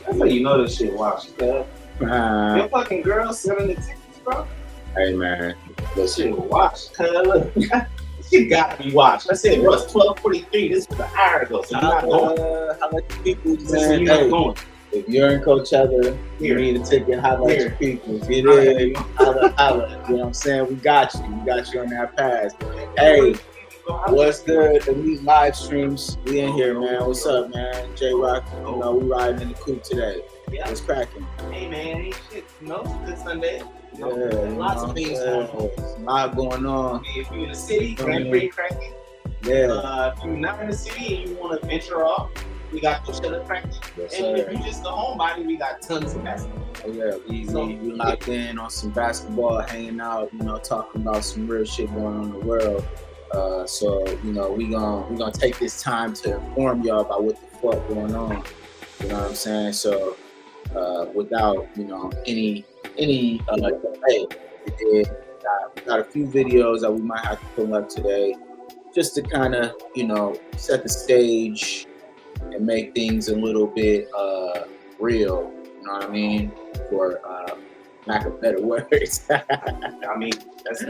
That's how you know this shit washed, cuz. Your fucking girl selling the tickets, bro. Hey man, This shit washed, cuz. Look, this shit gotta be washed. I said, bro, it's 12:43. This was an hour ago, so you're not going. How much people, So man? you're not Hey, going. if you're in Coachella, you need a ticket. How about your people? Get in, holla, holla. You know what I'm saying? We got you. We got you on that pass. Hey, what's good? Elite live streams. We in here, man. What's up, man? J Rock. You know, we riding in the coupe today. Yeah. What's cracking? Hey man, ain't shit. You know, it's good Sunday. You know, Yeah, lots of things going on. There's a lot going on. If you're in the city, Grand Prix cracking. Yeah. If you're not in the city and you want to venture off, we got Coachella cracking. Yes, and sir. if you just a homebody, we got tons of basketball. Oh yeah, we locked in on some basketball, hanging out, you know, talking about some real shit going on in the world. So you know, we gonna take this time to inform y'all about what the fuck going on. You know what I'm saying? So without any delay, we got a few videos that we might have to pull up today, just to kind of set the stage and make things a little bit real. You know what I mean? For lack of better words. I mean, that's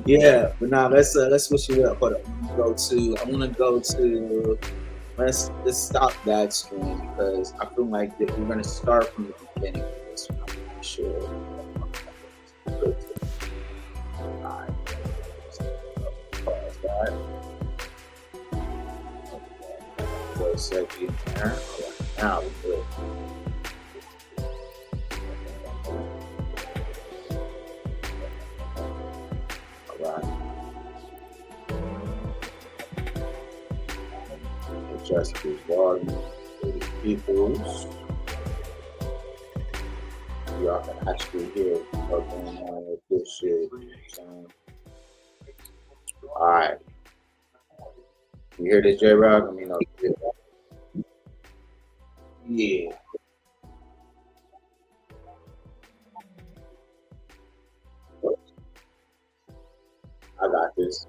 yeah, but now let's switch it up. Hold up. I'm gonna go to let's stop that screen because I feel like that we're gonna start from the beginning of this one. I'm pretty sure. Alright. Pause that. For a second there. Now we're good. Alright. Adjust this volume for the peoples. Y'all can actually hear what's going on with this shit. Alright. You hear this, J Rock? I mean, yeah. I got this.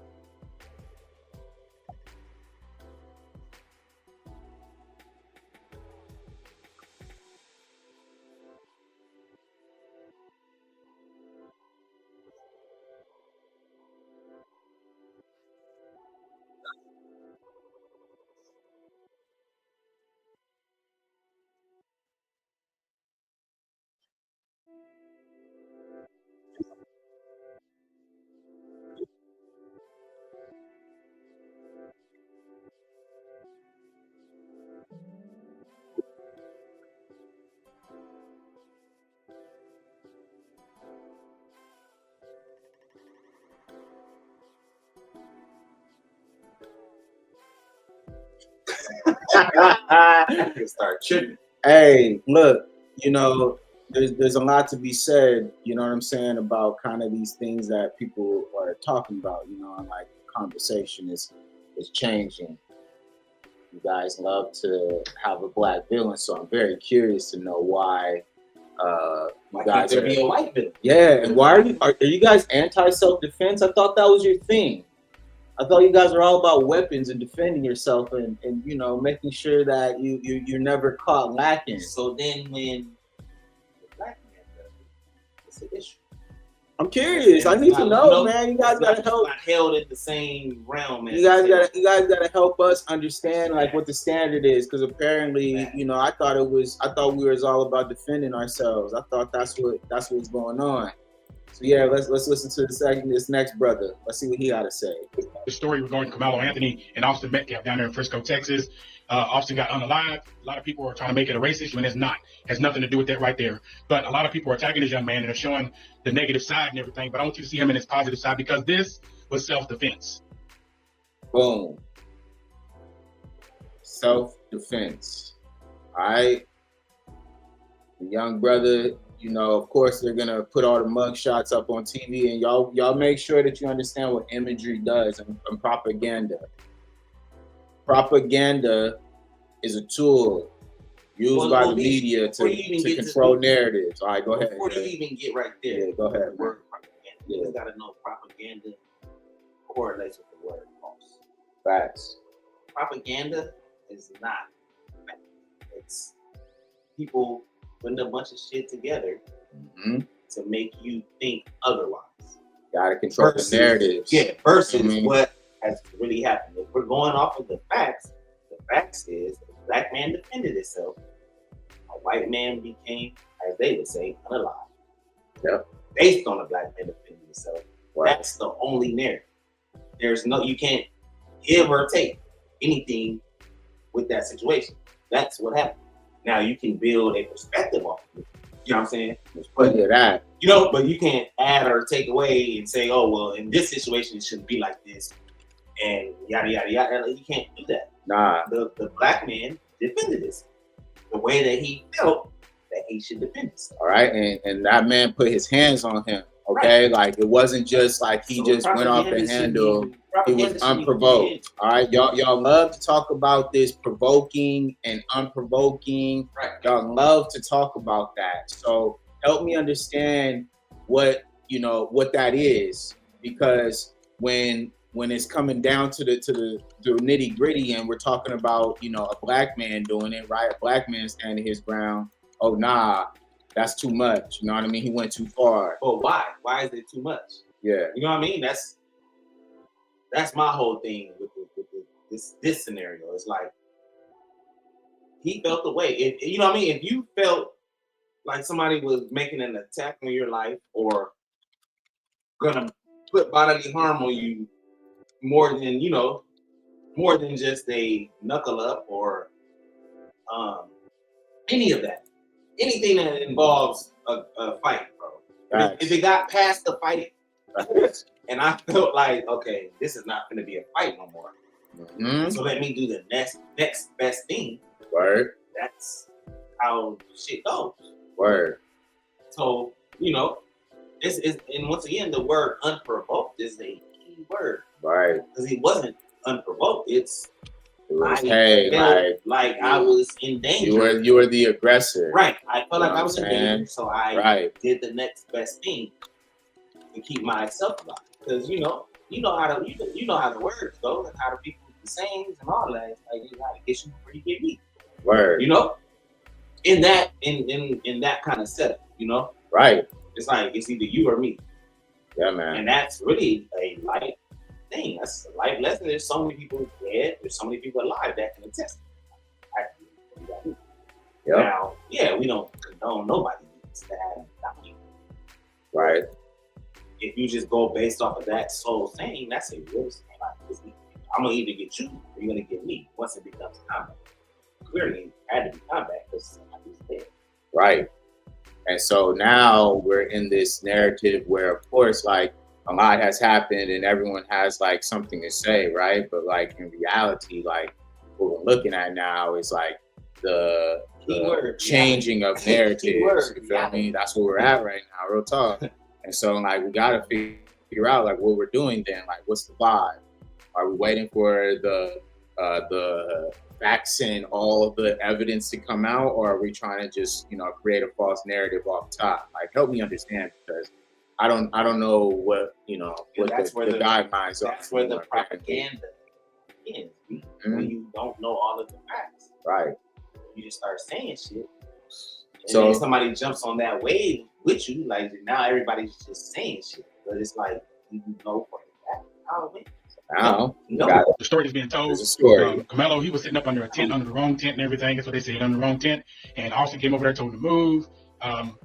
I can start tripping. Hey, look, there's a lot to be said, you know what I'm saying, about kind of these things that people are talking about, and like conversation is changing. You guys love to have a black villain, so I'm very curious to know why you guys there be a white villain. Yeah, and why are you guys anti-self-defense? I thought that was your thing. I thought you guys were all about weapons and defending yourself and making sure that you're never caught lacking. So then when the black man does it, it's an issue. I'm curious. I need to know, man. You guys gotta help. Not held in the same realm. You guys gotta help us understand like what the standard is, because apparently, I thought we were all about defending ourselves. I thought that's what's going on. So yeah, let's listen to this next brother. Let's see what he got to say. The story regarding Karmelo Anthony and Austin Metcalf down there in Frisco, Texas. Austin got unalived. A lot of people are trying to make it a race issue, and it's not. It has nothing to do with that right there. But a lot of people are attacking this young man and are showing the negative side and everything. But I want you to see him in his positive side, because this was self-defense. Boom. Self-defense. All right. The young brother, of course they're gonna put all the mug shots up on TV, and y'all make sure that you understand what imagery does and propaganda. Propaganda is a tool used by the media to control narratives. All right, go ahead. Before you even get right there, go ahead. The word propaganda. You just gotta know propaganda correlates with the word false. Facts. Propaganda is not. It's people putting a bunch of shit together to make you think otherwise. Gotta control the narratives. Yeah, versus what has really happened. If we're going off of the facts is the black man defended himself. A white man became, as they would say, unalive. Yep. Based on the black man defending himself. Right. That's the only narrative. You can't give or take anything with that situation. That's what happened. Now you can build a perspective off of it. You know what I'm saying? But that. But you can't add or take away and say, oh, well, in this situation, it shouldn't be like this. And yada, yada, yada. You can't do that. Nah. The black man defended this the way that he felt that he should defend himself. All right. And that man put his hands on him. Okay. Right. Like, it wasn't just like he just went off the handle. It was unprovoked. All right. Y'all love to talk about this provoking and unprovoking. Right. Y'all love to talk about that. So help me understand what that is, because when it's coming down to the nitty gritty and we're talking about, a black man doing it, right? A black man standing his ground. Oh, nah, that's too much. You know what I mean? He went too far. But why? Why is it too much? Yeah. You know what I mean? That's my whole thing with this scenario. It's like he felt the way. You know what I mean? If you felt like somebody was making an attack on your life or gonna put bodily harm on you more than just a knuckle up or any of that. Anything that involves a fight, bro. Right. If it got past the fight, and I felt like, okay, this is not going to be a fight no more. Mm-hmm. So let me do the next best thing. Word. That's how shit goes. Word. So, and once again, the word unprovoked is a key word. Right. Because he wasn't unprovoked. It was, like I was in danger. You were the aggressor. Right. I felt like I was in danger, so I did the next best thing to keep myself alive. Because you know how the words go and how the people the sayings and all that. It's like you gotta get you before you get me. Word. In that kind of setup, Right. It's like it's either you or me. Yeah, man. And that's really a life thing. That's a life lesson. There's so many people dead. There's so many people alive that can attest. Yep. Now, we don't condone nobody to have dying. Right. If you just go based off of that sole saying, that's a real thing. Like, I'm gonna either get you or you're gonna get me once it becomes combat. Clearly, it had to be combat because somebody's dead. Right. And so now we're in this narrative where, of course, like a lot has happened and everyone has like something to say, right? But like in reality, like what we're looking at now is like the changing of narratives. You feel me? That's where we're at right now, real talk. And so like we gotta figure out like what we're doing then. Like what's the vibe? Are we waiting for the facts and all of the evidence to come out, or are we trying to just create a false narrative off top? Like help me understand, because I don't know what what the guidelines are. That's where the propaganda is. When you don't know all of the facts, right? You just start saying shit, and then somebody jumps on that wave with you. Like now everybody's just saying shit, but it's like you know for the fact. No. The story is being told. There's a story. Carmelo, he was sitting up under a tent, under the wrong tent and everything. That's what they said, under the wrong tent. And Austin came over there, told him to move.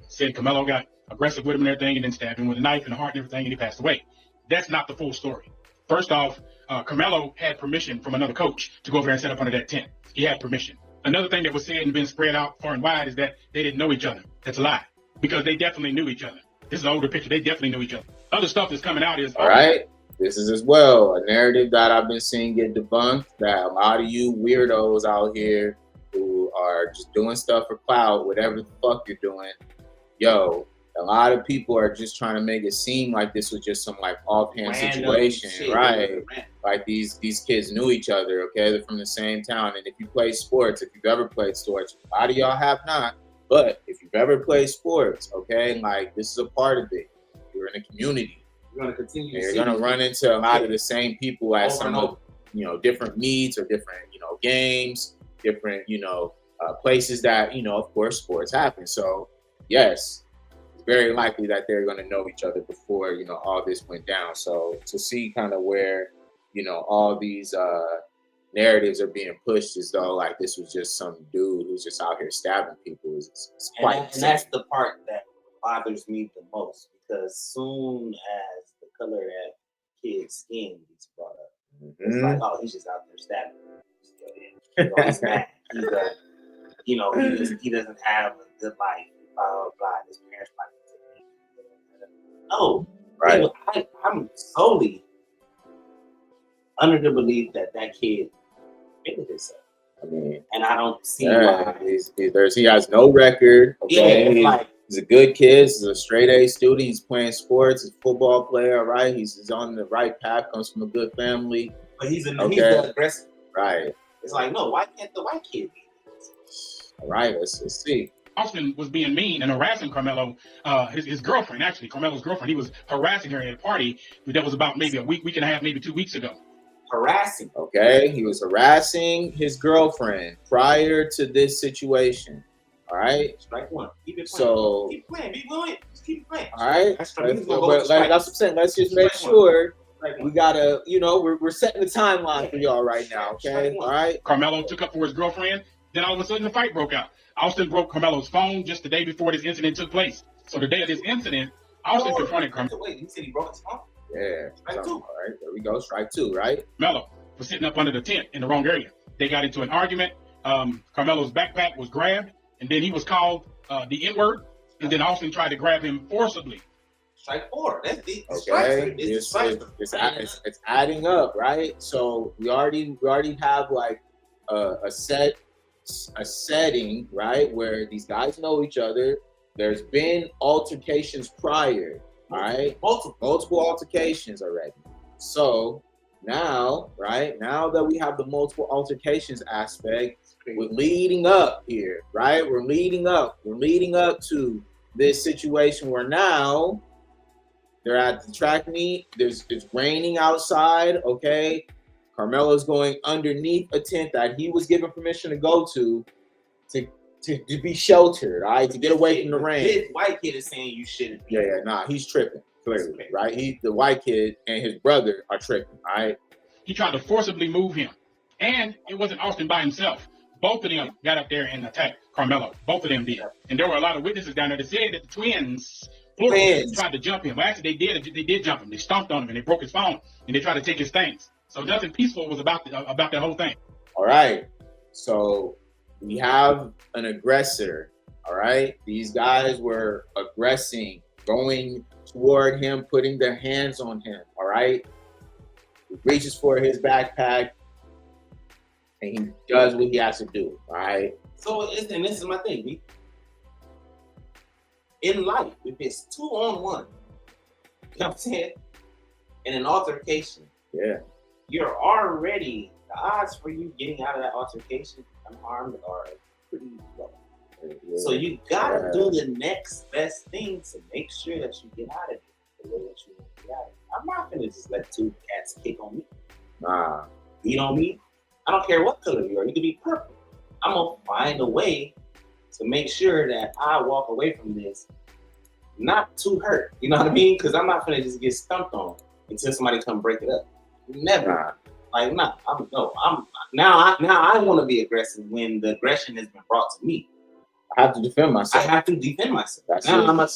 Said Carmelo got aggressive with him and everything, and then stabbed him with a knife in the heart and everything, and he passed away. That's not the full story. First off, Carmelo had permission from another coach to go over there and set up under that tent. He had permission. Another thing that was said and been spread out far and wide is that they didn't know each other. That's a lie, because they definitely knew each other. This is an older picture. They definitely knew each other. Other stuff that's coming out is all right. This is as well a narrative that I've been seeing get debunked, that a lot of you weirdos out here who are just doing stuff for clout, whatever the fuck you're doing, a lot of people are just trying to make it seem like this was just some like offhand situation, shit, right? Like these kids knew each other, okay? They're from the same town. And if you play sports, if you've ever played sports, a lot of y'all have not, but if you've ever played sports, okay, like this is a part of it. You're in a community. You're going to continue. You're going to run into a lot of the same people as some of different meets or different, games, different, places that, of course, sports happen. So, yes, it's very likely that they're going to know each other before, all this went down. So to see kind of where, all these narratives are being pushed as though like this was just some dude who's just out here stabbing people is quite and that's the part that bothers me the most, because soon as the color of that kid's skin gets brought up, it's like, oh, he's just out there stabbing. He's mad. He's he doesn't have a good life. Blah blah blah. His parents might be taking. No, right. I'm solely under the belief that kid committed himself. I mean, and I don't see why. He has no record. Okay, Yeah, he's a good kid. He's a straight A student. He's playing sports. He's a football player. Right. He's on the right path. Comes from a good family. But he's the aggressive. Right. It's like, no, why can't the white kid be this? All right, let's see. Austin was being mean and harassing Karmelo, his girlfriend, actually, Karmelo's girlfriend. He was harassing her at a party that was about maybe a week and a half, maybe 2 weeks ago. Harassing. Okay, he was harassing his girlfriend prior to this situation. All right. Strike one. Keep it playing. So keep playing. Be willing. Just keep playing. All right. That's what I'm saying. Let's just make sure we gotta, we're setting the timeline for y'all right now. Okay. All right. Karmelo took up for his girlfriend. Then all of a sudden, the fight broke out. Austin broke Carmelo's phone just the day before this incident took place. So the day of this incident, Austin confronted Carmelo. Wait, he said he broke his phone? Yeah. Strike two. All right, there we go. Strike two, right? Carmelo was sitting up under the tent in the wrong area. They got into an argument. Carmelo's backpack was grabbed, and then he was called the N-word, and then Austin tried to grab him forcibly. Strike four. That's the okay. It's adding up, right? So we already have like a setting, right, where these guys know each other. There's been altercations prior, all right? Multiple altercations already. So now, right, now that we have the multiple altercations aspect, we're leading up here, right? We're leading up to this situation where now they're at the track meet. It's raining outside, okay? Carmelo's going underneath a tent that he was given permission to go to be sheltered, all right, to get away from the rain. This white kid is saying you shouldn't be. Yeah, nah, he's tripping, clearly, right? The white kid and his brother are tripping, all right? He tried to forcibly move him. And it wasn't Austin by himself. Both of them got up there and attacked Carmelo. Both of them did. And there were a lot of witnesses down there that said that the twins tried to jump him. Well, actually, they did jump him. They stomped on him and they broke his phone and they tried to take his things. So nothing peaceful was about that whole thing. All right. So we have an aggressor. All right. These guys were aggressing, going toward him, putting their hands on him. All right. He reaches for his backpack and he does what he has to do. All right. So, and this is my thing, B. In life, if it's 2-on-1, you know what I'm saying? In an altercation, yeah, you're already, the odds for you getting out of that altercation unharmed are pretty low. Yeah. So you gotta do the next best thing to make sure that you get out of it the way that you want to get out of it. I'm not gonna just let two cats kick on me. Nah. Beat on me. I don't care what color you are. You could be purple. I'm gonna find a way to make sure that I walk away from this not too hurt. You know what I mean? Because I'm not gonna just get stumped on until somebody come break it up. Never. Like, nah. Now I want to be aggressive when the aggression has been brought to me. I have to defend myself.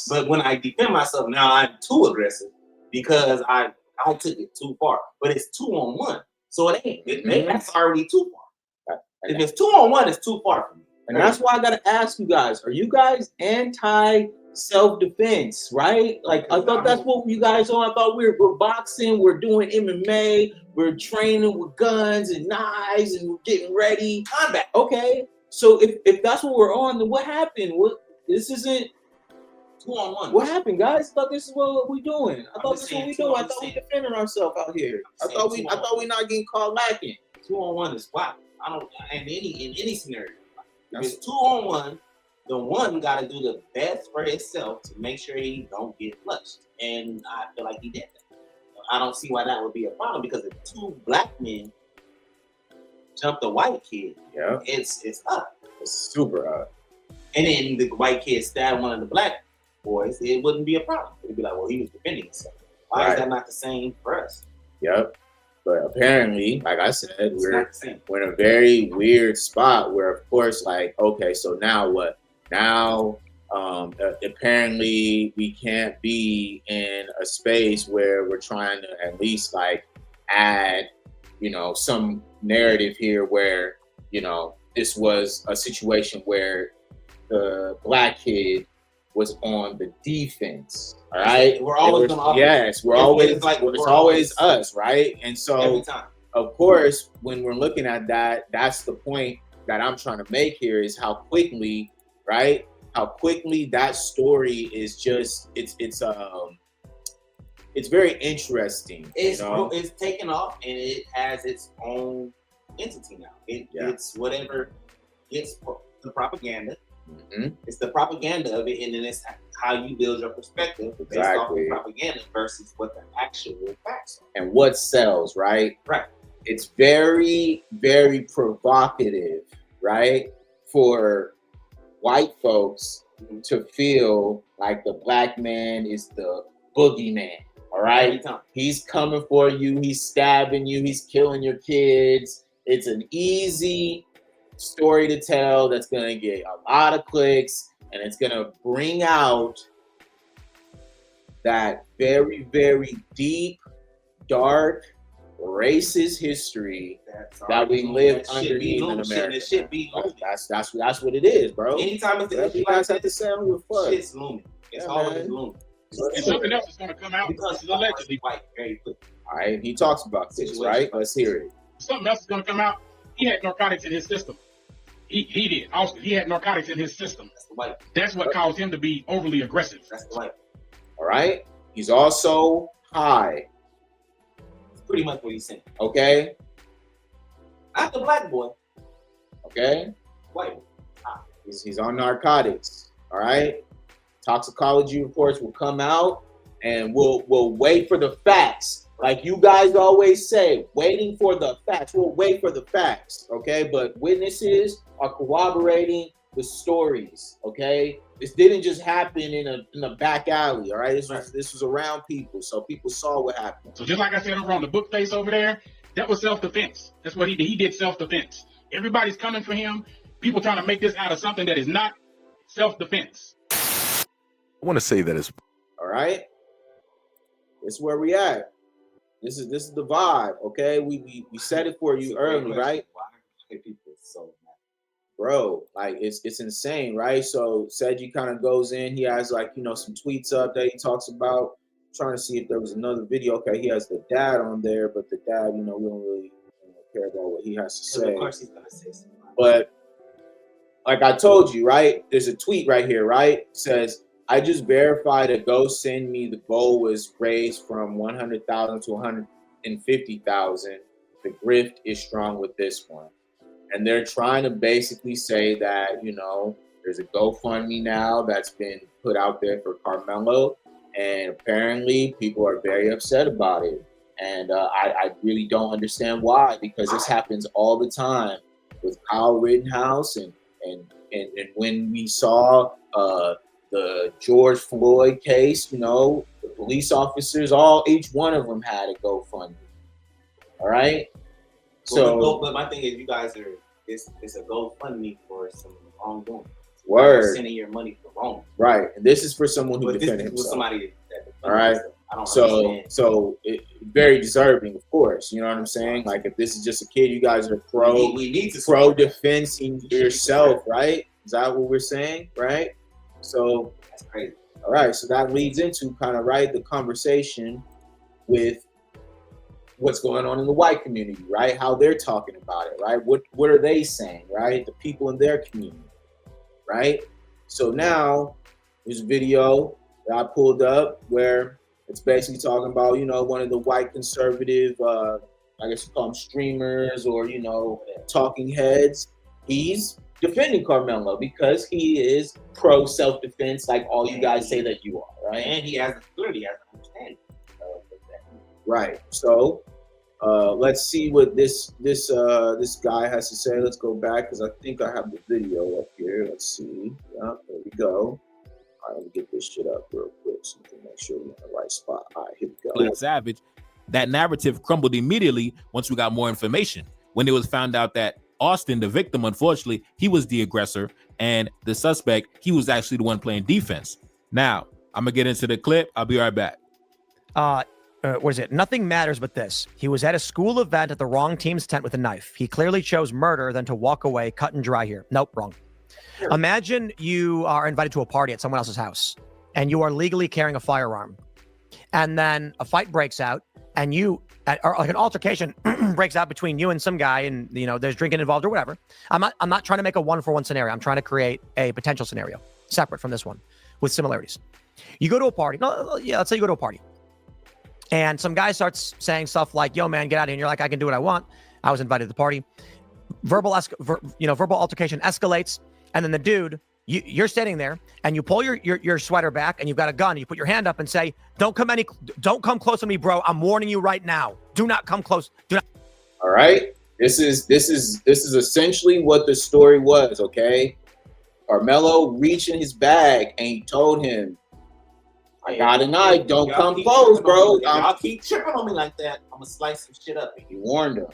But when I defend myself, now I'm too aggressive because I took it too far. But it's 2-on-1, so it ain't. That's already too far. If it's 2-on-1, it's too far for me. And that's why I gotta ask you guys: are you guys anti self-defense? Right? Like I thought that's what you guys are. I thought we're boxing, we're doing MMA, we're training with guns and knives, and we're getting ready. Combat. Okay. So if that's what we're on, then what happened? This isn't 2-on-1. What happened, guys? I thought this is what we're doing. I thought this is what we're doing. I thought we defending ourselves out here. I thought we not getting caught lacking. 2-on-1 is whack. I don't in any scenario. If it's 2-on-1, the one got to do the best for himself to make sure he don't get flushed. And I feel like he did that. I don't see why that would be a problem, because if two black men jump the white kid, Yeah. it's up. It's super up. And then the white kid stabbed one of the black boys, it wouldn't be a problem. It'd be like, well, he was defending himself. Why is that not the same for us? Yep. But apparently, like I said, It's not the same. we're in a very weird spot where, of course, like, okay, so now what? Now, apparently, we can't be in a space where we're trying to at least like add, you know, some narrative here where, you know, this was a situation where the black kid was on the defense. All right, we're always it's always us, right? And so every time, of course, when we're looking at that, that's the point that I'm trying to make here is how quickly, right? How quickly that story is just it's very interesting. It's taken off and it has its own entity now. It's whatever. It's the propaganda. Mm-hmm. It's the propaganda of it, and then it's how you build your perspective based off the propaganda versus what the actual facts are. And what sells, right? Right. It's very, very provocative, right? For white folks to feel like the black man is the boogeyman, all right? Every time. He's coming for you, he's stabbing you, he's killing your kids. It's an easy story to tell that's going to get a lot of clicks, and it's going to bring out that very, very deep, dark, racist history that we live underneath in America. It should be looming. That's what it is, bro. Anytime it's you guys have to say I'm with fuck. Shit's looming. It's always looming. And something else is going to come out because this is allegedly white very quickly. All right, he talks about this, right? Let's hear it. Something else is going to come out. He had narcotics in his system. He did. Also, he had narcotics in his system. That's the white. That's what caused him to be overly aggressive. That's the white. All right. He's also high. That's pretty much what he's saying. Okay. Not the black boy. Okay. White. He's on narcotics. All right. Toxicology reports will come out, and we'll wait for the facts. Like you guys always say, waiting for the facts. We'll wait for the facts, okay? But witnesses are corroborating the stories, okay? This didn't just happen in a back alley, all right? This was around people, so people saw what happened. So just like I said over on the book face over there, that was self-defense. That's what he did. He did self-defense. Everybody's coming for him. People trying to make this out of something that is not self-defense. I want to say that it's all right. This is where we at. This is the vibe, okay? We said it for you early, right? Why are people so mad? Bro, like it's insane, right? So Seji kind of goes in. He has like, you know, some tweets up that he talks about. I'm trying to see if there was another video. Okay, he has the dad on there, but the dad, you know, we don't really care about what he has to say. Of course he's gonna say something. But like I told you, right? There's a tweet right here, right? It says, I just verified a go send me. The goal was raised from 100,000 to 150,000. The grift is strong with this one. And they're trying to basically say that, you know, there's a GoFundMe now that's been put out there for Karmelo. And apparently people are very upset about it. And I really don't understand why, because this happens all the time with Kyle Rittenhouse and when we saw the George Floyd case, you know, the police officers, each one of them had a GoFundMe. All right. But my thing is, you guys are it's a GoFundMe for some wrongdoing. Word. Sending your money for wrong. Right, and this is for someone who defended himself. Somebody that all right. I don't understand. So very deserving, of course. You know what I'm saying? Like if this is just a kid, you guys are pro defending yourself, right? Is that what we're saying, right? So that's crazy. All right, so that leads into kind of the conversation with what's going on in the white community, right? How they're talking about it, right? What are they saying, right? The people in their community, right? So now there's a video that I pulled up where it's basically talking about, you know, one of the white conservative, I guess you call them streamers or, you know, talking heads. He's defending Karmelo because he is pro self-defense, like all you guys say that you are, right? And he clearly has an understanding of that. Right. So Let's see what this guy has to say. Let's go back because I think I have the video up here. Let's see. Yeah, there we go. All right, let me get this shit up real quick so we can make sure we're in the right spot. All right, here we go. Savage. That narrative crumbled immediately once we got more information. When it was found out that Austin, the victim, unfortunately, he was the aggressor, and the suspect, he was actually the one playing defense. Now, I'm gonna get into the clip. I'll be right back. What is it? Nothing matters but this. He was at a school event at the wrong team's tent with a knife. He clearly chose murder than to walk away, cut and dry here. Nope, wrong. Imagine you are invited to a party at someone else's house and you are legally carrying a firearm. And then a fight breaks out and or like an altercation breaks out between you and some guy and, you know, there's drinking involved or whatever. I'm not trying to make a 1-for-1 scenario. I'm trying to create a potential scenario separate from this one with similarities. You go to a party. Let's say you go to a party. And some guy starts saying stuff like, yo, man, get out of here. And you're like, I can do what I want. I was invited to the party. Verbal altercation escalates. And then the dude, you're sitting there and you pull your sweater back and you've got a gun. You put your hand up and say, don't come close to me, bro. I'm warning you right now. Do not come close. Do not. All right. This is essentially what the story was, okay? Karmelo reached in his bag and he told him, I got a knife. Don't come close, bro. Y'all keep tripping on me like that. I'm gonna slice some shit up. He warned him.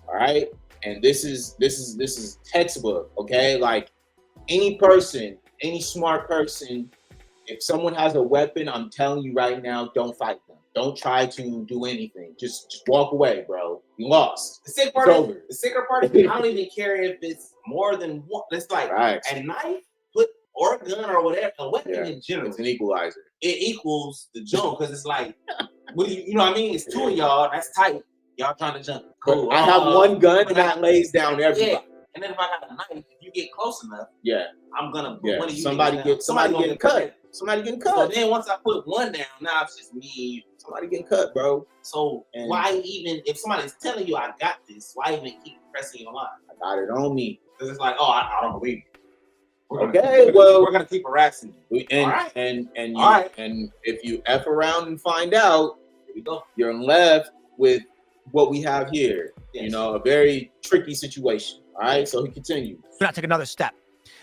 All right. And this is textbook. Okay. Like any person, any smart person, if someone has a weapon, I'm telling you right now, don't fight them. Don't try to do anything. Just walk away, bro. You lost. The sicker part is I don't even care if it's more than one. It's like a knife, or a gun or whatever, a weapon in general. It's an equalizer. It equals the jump because it's like, what do you know what I mean? It's two of y'all. That's tight. Y'all trying to jump. Cool. I have one gun that lays down everybody. Yeah. And then if I got a knife, if you get close enough, I'm gonna put one of you. Somebody getting cut. Somebody getting cut. So then once I put one down, now it's just me. Somebody getting cut, bro. So why even if somebody's telling you I got this, why even keep pressing your line? I got it on me. Because it's like, I don't believe you. We're gonna keep harassing you. And if you F around and find out, you're left with what we have here. Yes. You know, a very tricky situation. All right. So he continues. Do not take another step.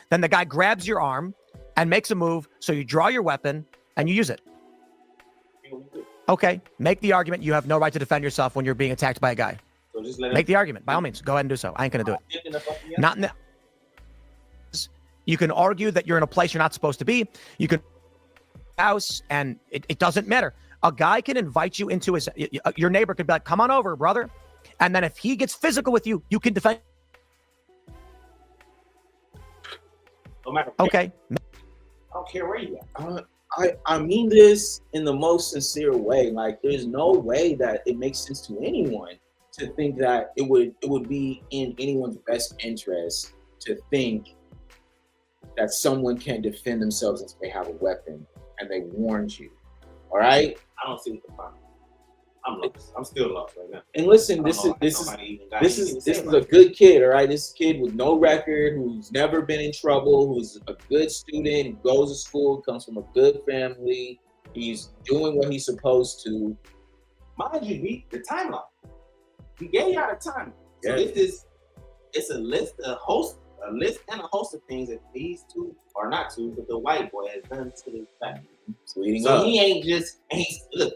Then the guy grabs your arm and makes a move. So you draw your weapon and you use it. Okay. Make the argument. You have no right to defend yourself when you're being attacked by a guy. So just make the argument. By all means, go ahead and do so. I ain't gonna do it. Not in the. You can argue that you're in a place you're not supposed to be. You can house, and it doesn't matter. A guy can invite you into your neighbor could be like, come on over, brother. And then if he gets physical with you, you can defend. No matter. Okay. I don't care where you are. I mean this in the most sincere way. Like, there's no way that it makes sense to anyone to think that it would be in anyone's best interest to think that someone can defend themselves if they have a weapon and they warned you. All right? I don't see what the problem is. I'm lost. I'm still lost right now. And listen, this is a good kid, all right? This kid with no record, who's never been in trouble, who's a good student, who goes to school, comes from a good family. He's doing what he's supposed to. Mind you, the timeline. We gave y'all the time. So it's a list and a host of things that these two, or not two, but the white boy has done to this family. So he ain't just, look,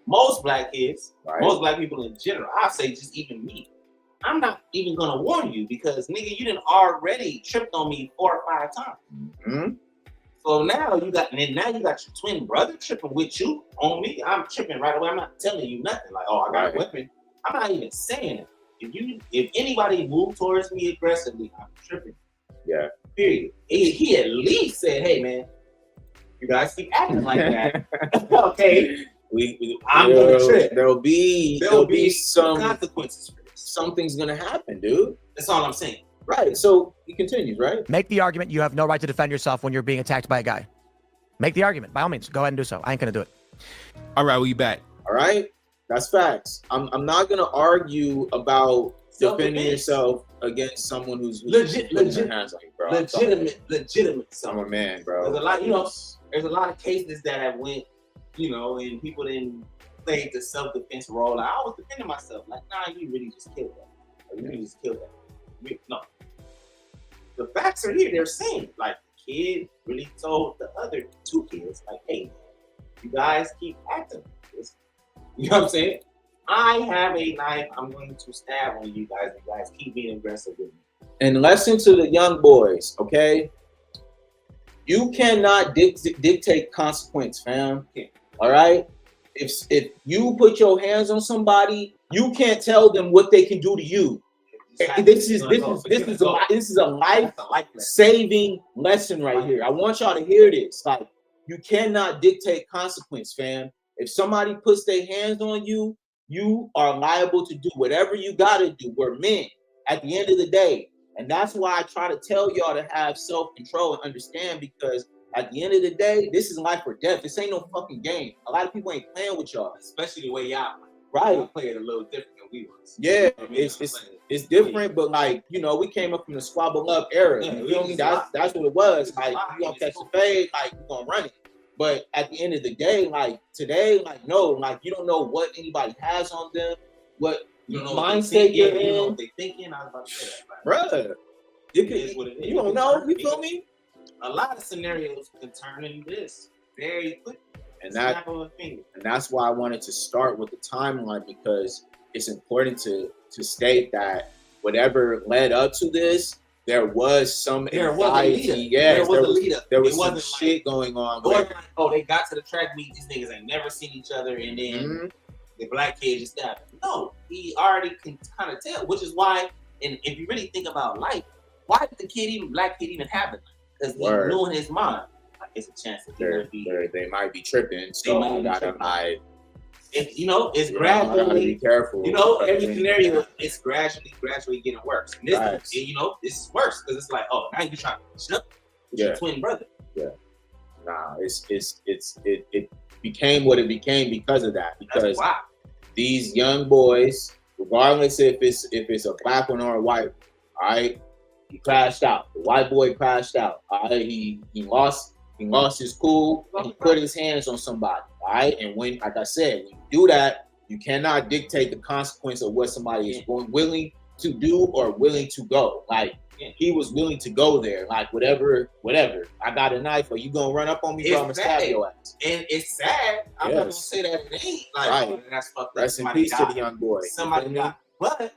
most black kids, most black people in general, I say just even me, I'm not even gonna warn you because nigga, you done already tripped on me 4 or 5 times. Mm-hmm. So now you got your twin brother tripping with you on me. I'm tripping right away. I'm not telling you nothing like, oh, I got a weapon. I'm not even saying it. If anybody moved towards me aggressively, I'm tripping. Yeah. Period. He at least said, "Hey, man, you guys keep acting like that." Okay. I'm gonna trip. There'll be some consequences for this. Something's gonna happen, dude. That's all I'm saying. Right. So he continues, right? Make the argument. You have no right to defend yourself when you're being attacked by a guy. Make the argument. By all means, go ahead and do so. I ain't gonna do it. All right, we back. All right. That's facts. I'm not gonna argue about defending yourself against someone who's legitimate. I'm a man, bro. There's a lot of cases that have went, and people didn't played the self-defense role. I was defending myself. Like, nah, you really just killed that. Or you really just killed that. No. The facts are here. They're saying, like, the kid really told the other two kids, like, hey, you guys keep acting like this. You know what I'm saying? I have a knife. I'm going to stab on you guys. You guys keep being aggressive with me. And lesson to the young boys, okay? You cannot dictate consequence, fam. All right? If you put your hands on somebody, you can't tell them what they can do to you. This is a life-saving lesson right here. I want y'all to hear this. Like, you cannot dictate consequence, fam. If somebody puts their hands on you, you are liable to do whatever you gotta do. We're men at the end of the day. And that's why I try to tell y'all to have self-control and understand, because at the end of the day, this is life or death. This ain't no fucking game. A lot of people ain't playing with y'all. Especially the way y'all play. Right. Y'all play it a little different than we was. Yeah, it's different, but like, you know, we came up from the squabble up era. Yeah, you feel me? That's what it was. Like, you gonna catch a fade, like, you gonna run it. But at the end of the day, like today, like, no, like, you don't know what anybody has on them, what mindset you're in. You know what they thinking. I was about to say that. Bruh, It is what it is. you don't know, you feel me? A lot of scenarios can turn into this very quickly. And that's why I wanted to start with the timeline, because it's important to state that whatever led up to this, there was some anxiety. Yes, there was a leader. There was some shit going on. Like, oh, they got to the track meet. These niggas ain't never seen each other, and then the black kid just stabbed him. No, he already can kind of tell, which is why. And if you really think about life, why did the black kid even have it? Because he knew in his mind, like, it's a chance that they might be tripping. So I gotta hide. It's gradually be careful. Every scenario is gradually getting worse. And this, this is worse because it's like, oh, now you're trying to snap with your twin brother. Yeah. Nah, it became what it became because of that. Because these young boys, regardless if it's a black one or a white, all right, he crashed out. The white boy crashed out. All right, he lost his cool. And he put his hands on somebody. All right, and when, like I said, when you do that, you cannot dictate the consequence of what somebody is willing to do or willing to go. Like, he was willing to go there. Like, whatever. I got a knife, or you gonna run up on me? I'm gonna stab your ass. And it's sad. I'm not gonna say that it ain't. Like, oh, that's fucked up. Rest in peace to the young boy. Somebody got, but that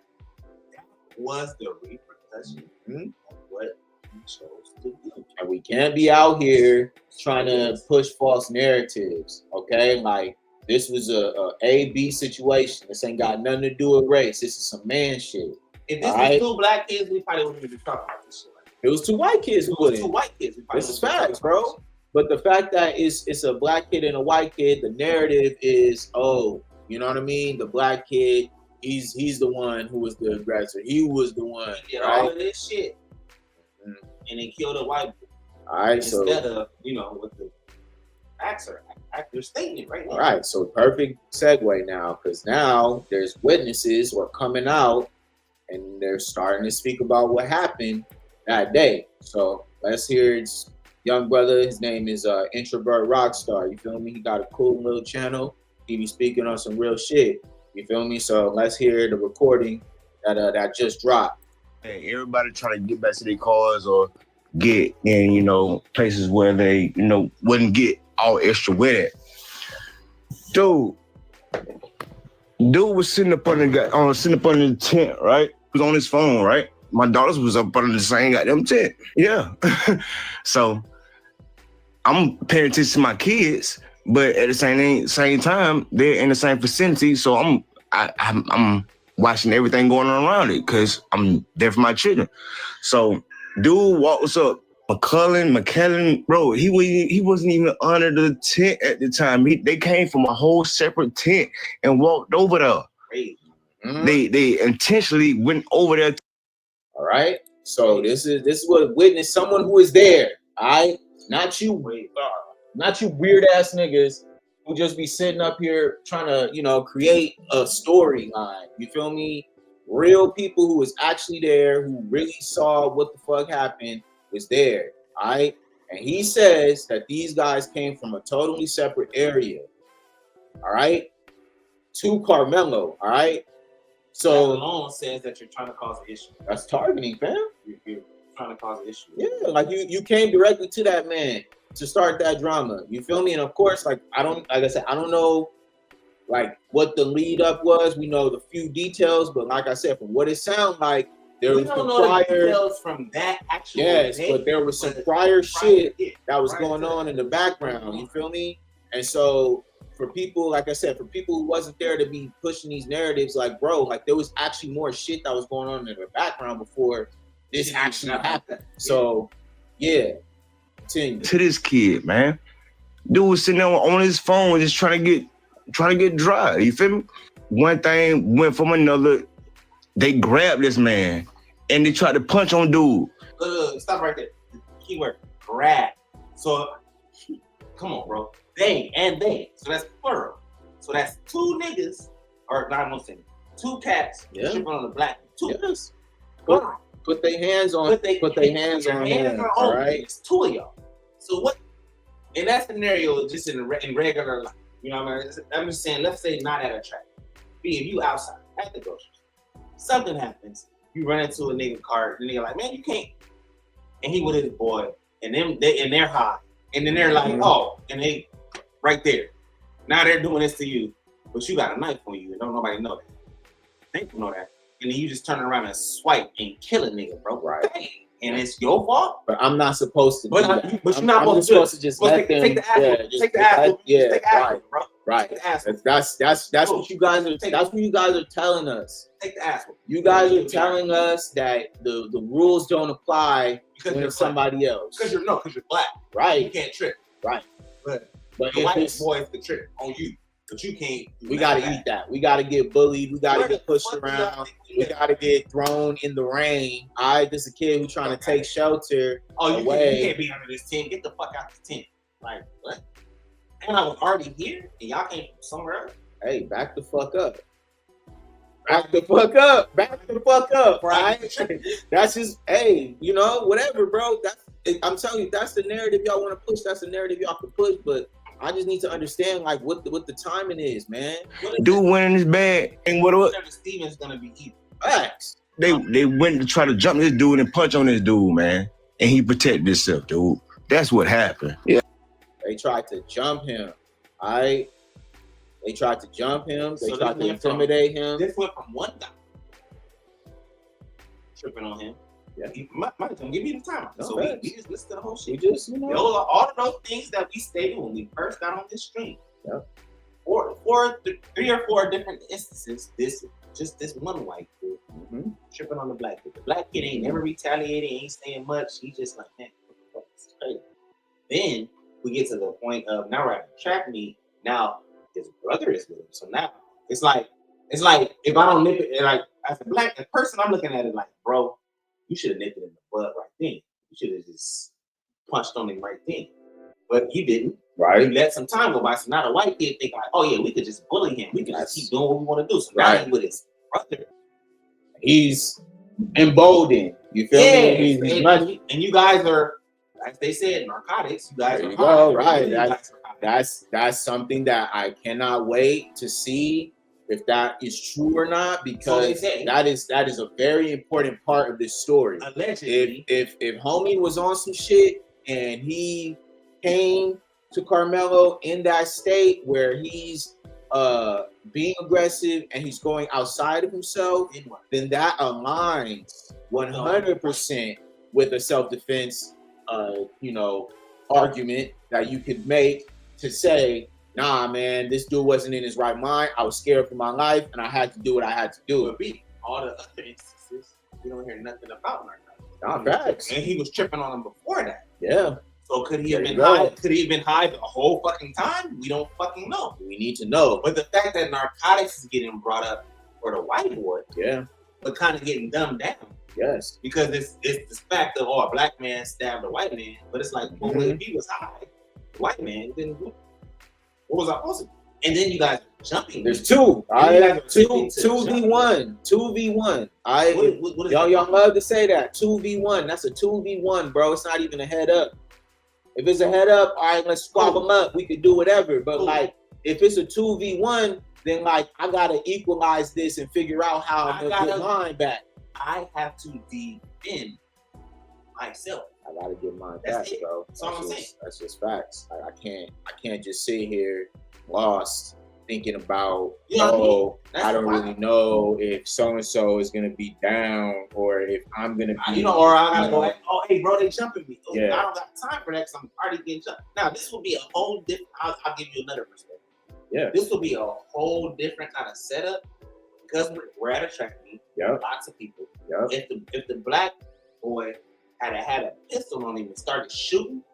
was the repercussion of what he chose to do. And we can't be out here trying to push false narratives, okay? Like, this was a B situation. This ain't got nothing to do with race. This is some man shit. If this was two black kids, we probably wouldn't even be talking about this shit. It was two white kids who wouldn't. Two white kids. This is facts, bro. But the fact that it's a black kid and a white kid, the narrative is, oh, you know what I mean? The black kid, he's the one who was the aggressor. He was the one. He did all of this shit. And then killed a white boy. All right, instead of, what the actor stating right now. All right, so perfect segue now, because now there's witnesses who are coming out and they're starting to speak about what happened that day. So let's hear his young brother. His name is Introvert Rockstar. You feel me? He got a cool little channel. He be speaking on some real shit. You feel me? So let's hear the recording that just dropped. Hey, everybody trying to get back to their cars or get in, places where they, wouldn't get all extra with it. Dude was sitting up under the tent, right? He was on his phone, right? My daughters was up under the same goddamn tent. Yeah. So I'm paying attention to my kids, but at the same time, they're in the same vicinity. So I'm watching everything going on around it because I'm there for my children. So dude walks up, McKellen, bro, he wasn't even under the tent at the time. They came from a whole separate tent and walked over there. They intentionally went over there. All right. So this is what witness someone who is there. All right. Not you weird ass niggas who just be sitting up here trying to, create a storyline. You feel me? Real people who was actually there, who really saw what the fuck happened, was there. All right. And he says that these guys came from a totally separate area. All right. to Karmelo. All right. That So alone says that you're trying to cause an issue. that's targeting, fam. You're trying to cause an issue. Yeah, like you came directly to that man to start that drama. You feel me? And of course, like I don't know like what the lead up was. We know the few details, but like I said, from what it sounds like, there We was don't some know the prior. details from that actual Yes, day, but there was some but prior shit yeah, that was prior going to on that. in the background. You feel me? And so for people, like I said, for people who wasn't there to be pushing these narratives, like bro, like there was actually more shit that was going on in the background before this Shit actually happened. happened. So yeah, continue. To this kid, man. Dude was sitting there on his phone just trying to get dry. You feel me? One thing went from another. They grabbed this man and they tried to punch on dude. Stop right there. The keyword grab. So come on, bro. They. So that's plural. So that's two niggas, or not I'm gonna say two cats tripping on the black. Two. Yes. Why? Put their hands on. Put their hands on him. All right. It's two of y'all. So what? In that scenario, just in regular life, you know what I mean? I'm just saying. Let's say not at a track. Be if you outside at the grocery store, something happens. You run into a nigga car, and they're like, "Man, you can't." And he with his boy, and they're high, and then they're like, "Oh," and they right there. Now they're doing this to you, but you got a knife on you, and don't nobody know that. They don't know that, and then you just turn around and swipe and kill a nigga, bro. Right. Dang. And it's your fault. But I'm not supposed to. But you're not supposed to just let them. Take the ass. Take the ass. Yeah, take the ass, bro. Right. Take the ass. That's what you guys are. That's what you guys are telling us. Take the ass. You guys are telling us that the rules don't apply because when you're it's somebody else. Because you're black. Right. You can't trip. Right. But if the white it's, boys can trip on you. But you can't. We gotta eat that. We gotta get bullied. We gotta get pushed around. We gotta get thrown in the rain. This is a kid who's trying to take shelter away. You can't be under this tent. Get the fuck out the tent. Like what? And I was already here, and y'all came from somewhere else. Hey, back the fuck up. Back the fuck up. Back the fuck up. Right? That's just whatever, bro. I'm telling you, that's the narrative y'all want to push. That's the narrative y'all can push, but I just need to understand like what the timing is, man. Dude went in his bag and what? Steven's gonna be evil. Facts. They went to try to jump this dude and punch on this dude, man, and he protected himself, dude. That's what happened. Yeah. They tried to jump him. They tried to jump him. They tried to intimidate him. This went from one guy tripping on him. Yeah. Mike, don't give me the time. No, so we just listen to the whole shit. We just, all of those things that we stated when we first got on this stream. Yeah. 3 or 4 different instances. This one white kid tripping on the black kid. The black kid ain't never retaliated, ain't saying much. He just like, man, what the fuck is crazy. Then we get to the point of now we're at a track meet. Now his brother is with him. So now it's like if I don't nip it, like as a black person, I'm looking at it like, bro, you should have nipped it in the bud right then. You should have just punched on him right then. But you didn't. Right. You let some time go by. So now the white kid think like, oh yeah, we could just bully him. We could just keep doing what we want to do. So now he's with his brother. He's emboldened. You feel me? And you guys are, as they said, narcotics. You guys are high. Right. That's something that I cannot wait to see if that is true or not, because that is a very important part of this story. Allegedly. If homie was on some shit and he came to Karmelo in that state where he's being aggressive and he's going outside of himself, then that aligns 100% with a self-defense argument that you could make to say, nah, man, this dude wasn't in his right mind. I was scared for my life, and I had to do what I had to do. But all the other instances, we don't hear nothing about narcotics. Nah, facts. And he was tripping on them before that. Yeah. So could he have been high? Could he have been high the whole fucking time? We don't fucking know. We need to know. But the fact that narcotics is getting brought up for the white boy, but kind of getting dumbed down. Yes. Because it's this fact of, a black man stabbed a white man, but it's like, well, if he was high, the white man didn't do it. What was I supposed to do? And then you guys are jumping. There's two. 2v1. 2v1. Y'all love to say that. 2v1. That's a 2v1, bro. It's not even a head up. If it's a head up, all right, let's squab them up. We could do whatever. But like, if it's a 2v1, then like I gotta equalize this and figure out how I'm gonna get mine back. I have to defend myself. I gotta get mine That's back, it. bro. That's all I'm saying. That's just facts. I can't just sit here lost thinking about, I don't really know if so and so is gonna be down or if I'm gonna be, or I gotta go. Oh, hey, bro, they jumping me. Oh, Yeah. I don't got time for that because I'm already getting jumped. Now, this will be a whole different. I'll give you another perspective. Yeah. This will be a whole different kind of setup because we're at a track meet. Yep. Lots of people. Yep. If the black boy had a pistol on him and started shooting,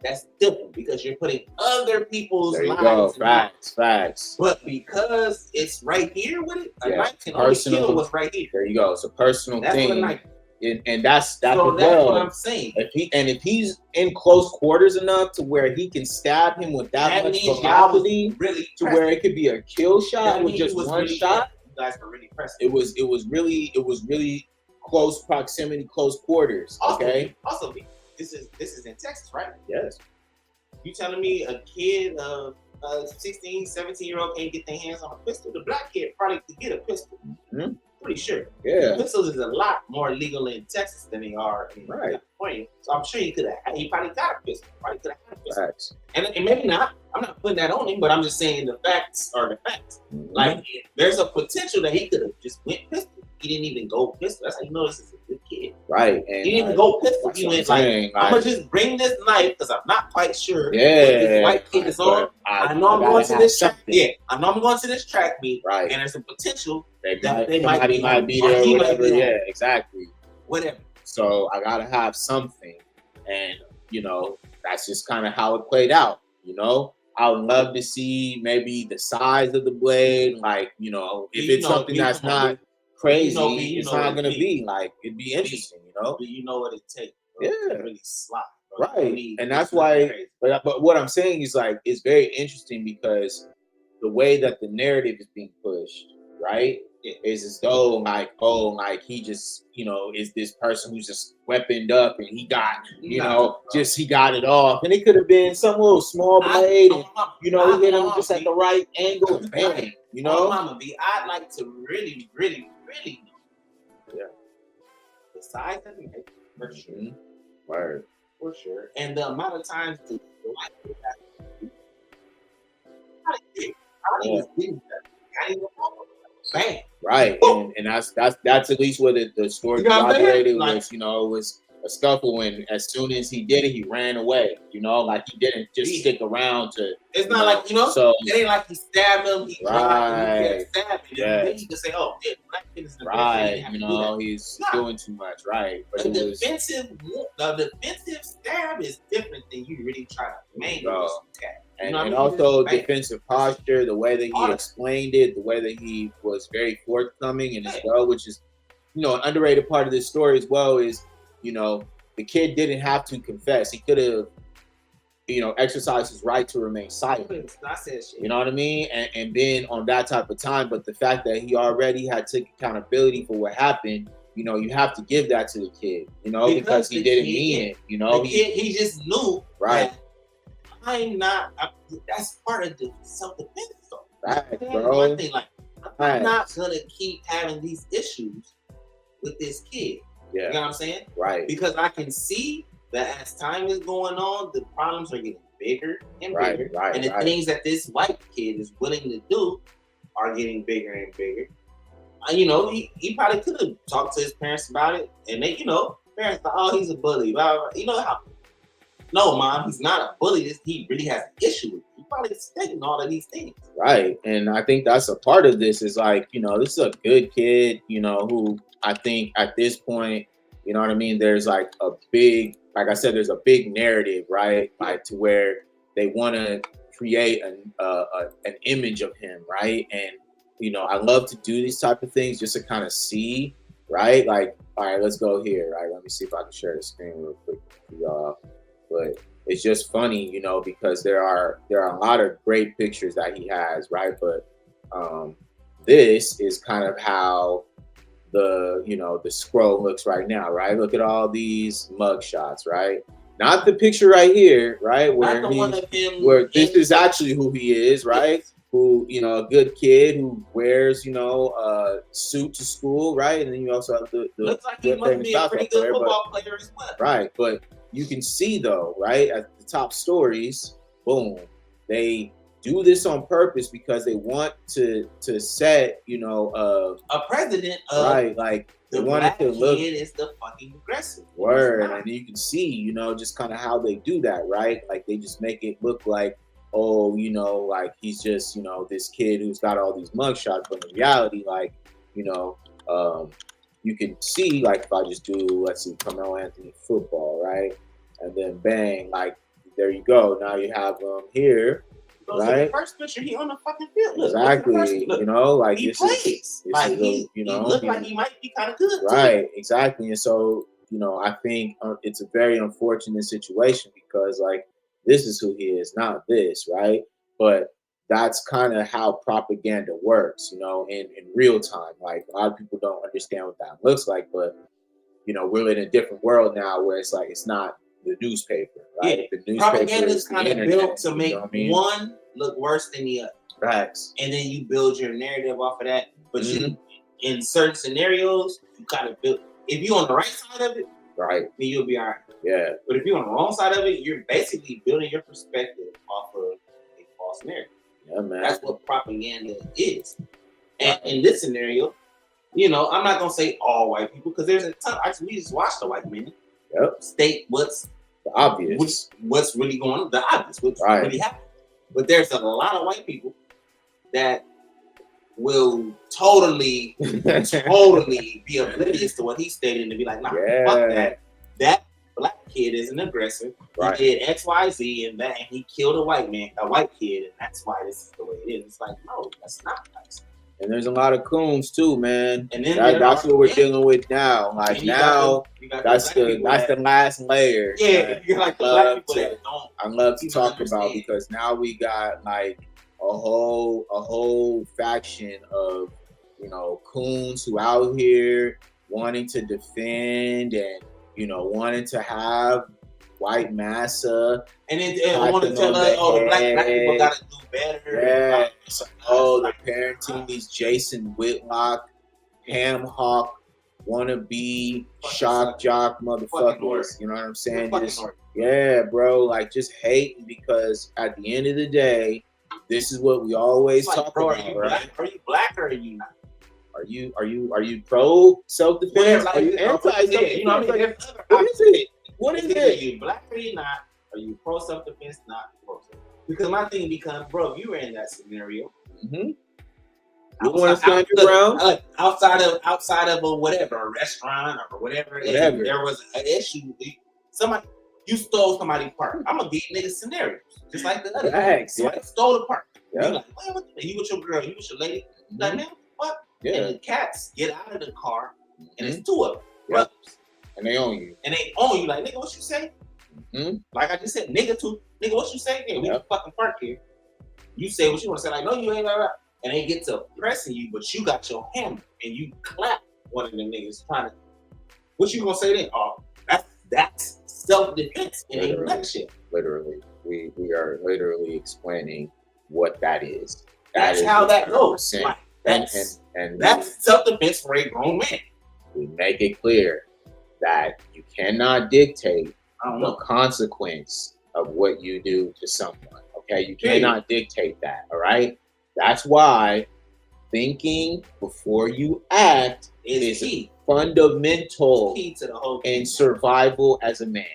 that's different because you're putting other people's There you lives. go. Facts. But because it's right here with it, a Yeah. knife can only kill what's right here. There you go. It's a personal That's thing. what a knife. And that's So that's what I'm saying. If he's in close quarters enough to where he can stab him with that much velocity, really to where it could be a kill shot with just one shot. You guys were really pressing. It was really close proximity, close quarters. Okay. Also, this is in Texas, right? Yes. You telling me a kid of 16, 17-year-old can't get their hands on a pistol? The black kid probably could get a pistol. Mm-hmm. Pretty sure. Yeah. Pistols is a lot more legal in Texas than they are in California. So I'm sure he probably got a pistol. Probably could have had a pistol. Facts. And maybe not. I'm not putting that on him, but I'm just saying the facts are the facts. Mm-hmm. Like, there's a potential that he could have just went pistol. He didn't even go pistol. That's how you know this is a good kid. Right. And he didn't even go pistol. He went like, I'm going to just bring this knife because I'm not quite sure what this white kid is on. I know I'm going to this track. Yeah, I know I'm going to this track meet. Right. And there's a potential they might be there or whatever. Yeah, exactly. Whatever. So I got to have something. And, that's just kind of how it played out, I would love to see maybe the size of the blade. Like, if it's something that's not crazy, it's not going to be like, it'd be interesting, Do you know what it takes? Yeah. To really slide. Right. And that's why, but what I'm saying is like, it's very interesting because the way that the narrative is being pushed, right, is as though like, he just, is this person who's just weaponed up and he got, he got it off. And it could have been some little small blade and, he hit him just at the right angle and bang, Mama B, I'd like to really, really, really know. Yeah. The size of the knife, for sure. Word. For sure. And the amount of times the life would have bang. Right. And that's at least what the story corroborated was, it was a scuffle, and as soon as he did it, he ran away. Like he didn't just stick around to. It's not like so it ain't like he stabbed him. He right. Stabbed him. Yeah. Then you can say, "Oh, yeah, black kid is the right." He's doing too much. Right. But the defensive stab is different than you really trying to mangle this cat. And also defensive posture, the way that he explained it, the way that he was very forthcoming and as well, which is, an underrated part of this story as well is, the kid didn't have to confess. He could have, exercised his right to remain silent. I said shit. You know what I mean? And been on that type of time. But the fact that he already had took accountability for what happened, you have to give that to the kid, because he didn't mean it, The kid, he just knew. Right. I'm not. That's part of the self-defense stuff. Right, bro. One thing, like, I'm not gonna keep having these issues with this kid. Yeah. You know what I'm saying? Right. Because I can see that as time is going on, the problems are getting bigger and bigger, and the things that this white kid is willing to do are getting bigger and bigger. He probably could have talked to his parents about it, and they, parents thought, oh, he's a bully. Blah, blah, blah. You know how. No, Mom, he's not a bully. He really has an issue with it. He probably stating all of these things. Right. And I think that's a part of this is like, this is a good kid, who I think at this point, you know what I mean? There's like a big, like I said, there's a big narrative, right? Like to where they want to create an image of him, right? And, I love to do these type of things just to kind of see, right? Like, all right, let's go here, right? Let me see if I can share the screen real quick for y'all. But it's just funny, because there are a lot of great pictures that he has, right? But this is kind of how the scroll looks right now, right? Look at all these mug shots, right? Not the picture right here, right? Where this is actually who he is, right? who, you know, a good kid who wears, you know, a suit to school, right? And then you also have the looks like he must be a pretty good football player as well. Right, but you can see though, right, at the top stories, boom, they do this on purpose because they want to set, you know, a president of right, like they the wanted black to look kid is the fucking aggressive. word, and you can see, you know, just kind of how they do that, right? Like they just make it look like, oh, you know, like he's just, you know, this kid who's got all these mugshots, but in reality, like, you know, you can see, like, if I just do, let's see, Karmelo Anthony football, right? And then bang, like, there you go. Now you have him here, right? The first picture, he on the fucking field. Look, exactly. Look, you know, like he this plays. is Like you know, he looked like he might be kind of good. Right, exactly. And so, you know, I think it's a very unfortunate situation because, like, this is who he is, not this, right? But that's kind of how propaganda works, you know, in real time. Like, a lot of people don't understand what that looks like, but, you know, we're in a different world now where it's like, it's not the newspaper, right? Yeah. The newspaper propaganda is kind of built to make one look worse than the other. Facts. And then you build your narrative off of that. But you, in certain scenarios, you kind of build, if you're on the right side of it, right, then you'll be all right. Yeah. But if you're on the wrong side of it, you're basically building your perspective off of a false narrative. Yeah, man. That's what propaganda is. And in this scenario, you know, I'm not gonna say all white people because there's a ton. We just watched the white men state what's the obvious, what's really going on, the obvious, what's really happening. But there's a lot of white people that will totally be oblivious to what he's stating and be like, nah, fuck that. That black kid is an aggressor. He did X, Y, Z, and that, and he killed a white kid, and that's why this is the way it is. It's like, no, that's not nice. And there's a lot of coons too, man. And then that's what we're dealing with now. Like now, that's the last layer. Yeah, you're like the black people that don't. I love to talk about because now we got like a whole faction of, you know, coons who out here wanting to defend and, you know, wanting to have white massa, and then want to tell us, oh, the black people gotta do better. Yeah. Oh, they're parenting these Jason Whitlock, ham hock, wannabe shock jock motherfuckers. You know what I'm saying? Just, yeah, bro. Like, just hating because at the end of the day, this is what we always talk about, right? Are you black or are you not? Are you pro self-defense? Are you anti-self-defense? You know what I mean? What is it? What is it? Are you black or you not? Are you pro self-defense? Not pro self-defense. Because my thing becomes, bro, if you were in that scenario, you want to stand your ground? Outside of a whatever, a restaurant or whatever. There was an issue. You stole somebody's park. I'm gonna give niggas scenarios, just like the other. Somebody stole the park. Yeah. You're like, you with your girl, you with your lady. Like, man, what? Yeah. And the cats get out of the car, and it's two of them, brothers. And they own you. Like, nigga, what you say? Like I just said, nigga, what you say? Yeah, we can fucking park here. You say what you want to say. Like, no, you ain't right. And they get to pressing you, but you got your hammer and you clap one of them niggas trying to. What you gonna say then? Oh, that's self-defense in a nutshell. Literally, we are literally explaining what that is. That's how that goes. Like, that's self-defense for a grown man. We make it clear that you cannot dictate the consequence of what you do to someone. Okay, you cannot dictate that. All right, that's why thinking before you act is key. Fundamental key to the whole in survival as a man,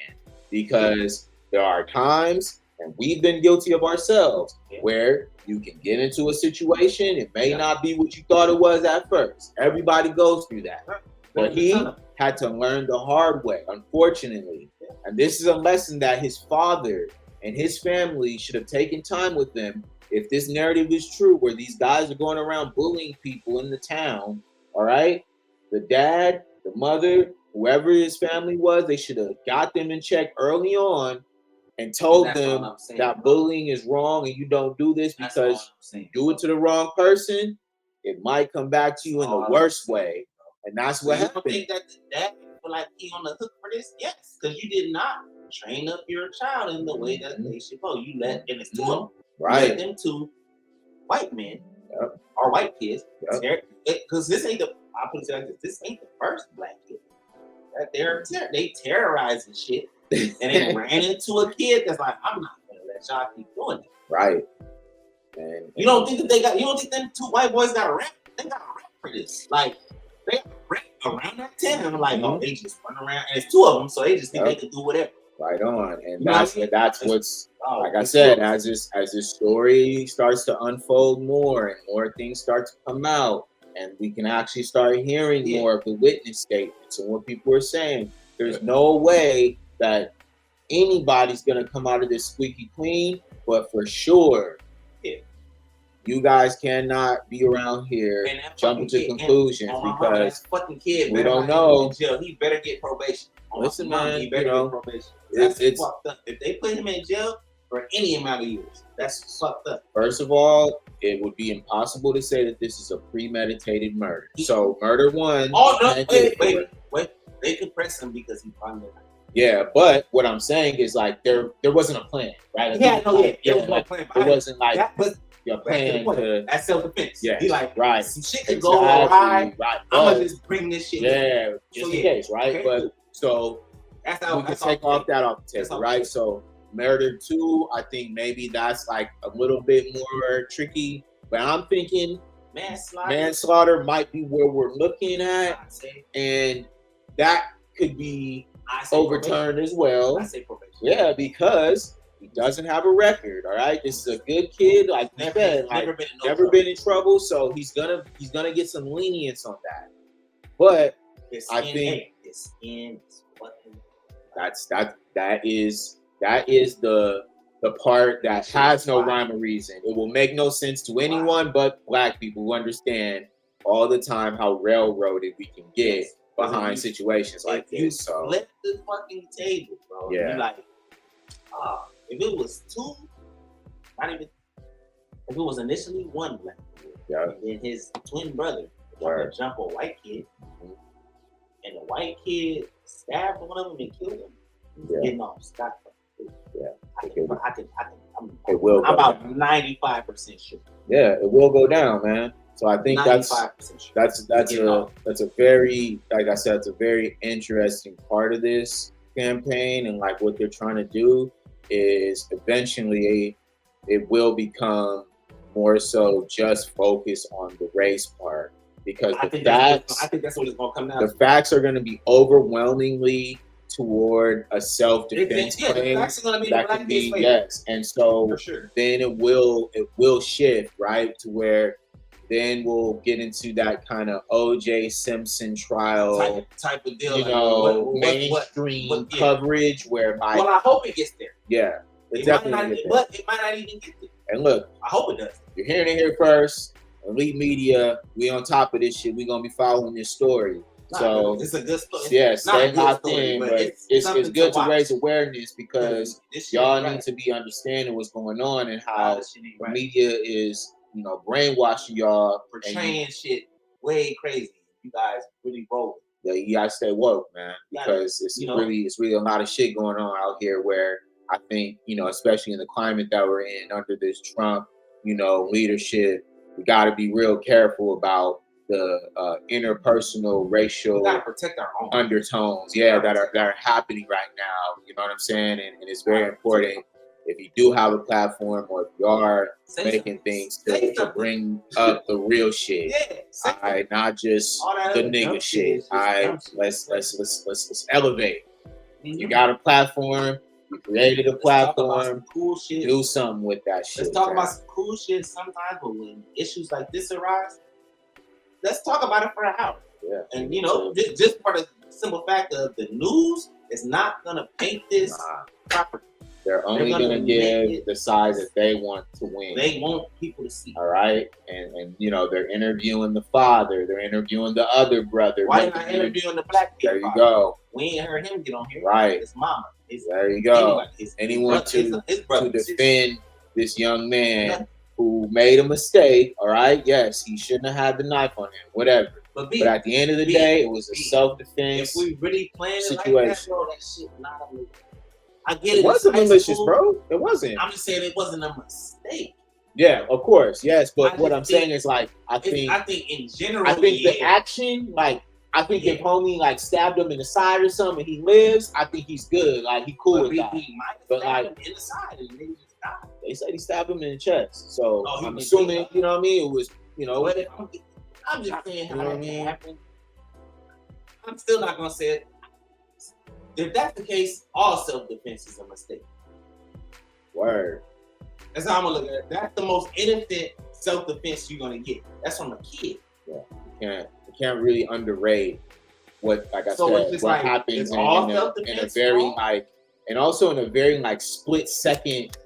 because there are times, and we've been guilty of ourselves, where you can get into a situation. It may not be what you thought it was at first. Everybody goes through that. But he had to learn the hard way, unfortunately. And this is a lesson that his father and his family should have taken time with them. If this narrative is true, where these guys are going around bullying people in the town, all right? The dad, the mother, whoever his family was, they should have got them in check early on and told them that bullying is wrong and you don't do this, because you do it to the wrong person, it might come back to you in the worst way. And that's what happened. You don't think that the dad feel like he on the hook for this? Yes, because you did not train up your child in the way that they should go. You let, and it's to them. Right. Let them to white men Yep. or white kids, Yep. because this ain't the. I put it like this: this ain't the first black kid. They terrorizing shit, and they ran into a kid that's like, I'm not gonna let y'all keep doing it. Right. And You don't think that they got? You don't think them two white boys got a rap? They got a rap for this. Like they got a rap around that town. I'm like, oh, they just run around, and it's two of them, so they just think they can do whatever. right on, and You know what I that's mean? that's what's like I it's said, cool. as this story starts to unfold more and more things start to come out, and we can actually start hearing more of the witness statements and what people are saying. There's no way that anybody's gonna come out of this squeaky clean, but for sure, you guys cannot be around here And that jumping fucking to kid- conclusions and on my mama, because that fucking kid we better don't not know. end up in jail. He better get probation. On my Listen, mama, man, he better you know, get probation. That's it's fucked up. If they put him in jail for any amount of years, that's fucked up. first of all, it would be impossible to say that this is a premeditated murder. So murder one. Oh no! can't get for it. Wait! They could press him because he probably. Yeah, but what I'm saying is like there wasn't a plan, right? Yeah, no, yeah, there was no like, plan. It wasn't like that, but your plan to. that's self-defense. Yeah, He like right. some shit could go awry. Right. I'm But, gonna just bring this shit. yeah, in. just So, in yeah. case, right? Okay. But so That's how we can that's take all off that off the That's table, all right? okay. So murder 2, I think maybe that's like a little bit more tricky. But I'm thinking manslaughter might be where we're looking at, and that could be overturned as well. I say probation. Yeah, because he doesn't have a record. All right, this is a good kid, like you said, like never been in trouble, so he's gonna get some lenience on that. But I think it's in fucking. that is the part that has no rhyme or reason. It will make no sense to anyone but black people who understand all the time how railroaded we can get behind situations like this. So Flip the fucking table, bro. Yeah. You like, if it was two, not even. If it was initially one black kid, yeah, and then his twin brother Right. jump a white kid, and the white kid stabbed one of them and killed him, Yeah. getting off scot free. Yeah. I'm will go about down. 95% sure. Yeah, it will go down, man. So I think 95% sure. that's a very, like I said, it's a very interesting part of this campaign, and like what they're trying to do is eventually it will become more so just focus on the race part, because I the think facts, that's what it's gonna come down the to. facts are going to be overwhelmingly toward a self-defense Yeah, the claim. facts are gonna be the That black could be kid's yes, and so for sure. then it will shift, right, to where then we'll get into that kind of O.J. Simpson trial Type of deal. you like, know, what- mainstream what- yeah. coverage whereby Well, I hope it gets there. yeah, it It might definitely not, get there. but it might not even get there. And look, I hope it does. you're hearing it here first. Elite Media, we on top of this shit. We gonna be following this story. So it's a good story. yeah, It's not a stay good locked story, in, but but it's something good to watch. raise awareness because This shit y'all ain't need right. to be understanding what's going on and how This shit ain't the right. media is, you know, brainwashing y'all. Portraying shit way crazy. You guys really roll. Yeah, you gotta stay woke, man, because it's you know. really a lot of shit going on out here where I think, you know, especially in the climate that we're in under this Trump, you know, leadership, we gotta be real careful about the interpersonal racial We gotta protect our own undertones, that are happening right now. You know what I'm saying? And it's very important if you do have a platform or if you are making things to bring up the real shit. Yeah. Not just All that the other dumb nigga shit. is just dumb shit. Let's elevate. Mhm. You got a platform. You created a Let's talk about platform. some cool shit. Do something with that shit. Let's talk man. about some cool shit sometimes, but when issues like this arise, let's talk about it for an hour. Yeah. And you know, just for the simple fact of the news is not gonna paint this properly. They're only gonna give the side that they want to win. They want people to see. All right, and you know they're interviewing the father, they're interviewing the other brother. Why not interviewing the black kid? There you go. We ain't heard him get on here. Right. His mama. There you go. Anyone his brother, to defend this young man who made a mistake. All right, yes, he shouldn't have had the knife on him. Whatever. But at the end of the day, it was a self-defense. If we really playing it situation. like that, bro, that shit not a I get it. It wasn't malicious, bro. It wasn't. I'm just saying it wasn't a mistake. Yeah, of course, yes. But I what just I'm saying think- is like, I think in general, the action, like, I think if homie like stabbed him in the side or something and he lives, I think he's good. Like, he cool with that. He might have But, stabbed like, him in the side and he just died. They said he stabbed him in the chest. So Oh, he I'm was assuming, beat up. you know what I mean? It was, you know, But if I'm just saying how You know what that I mean? happened. I'm still not gonna say it. If that's the case, all self-defense is a mistake. word. That's how I'm gonna look at it. That's the most innocent self-defense you're gonna get. That's from a kid. You can't really underrate what, like I So said, it's just what like, happens it's in all a self-defense very wrong? like, and also in a very like split second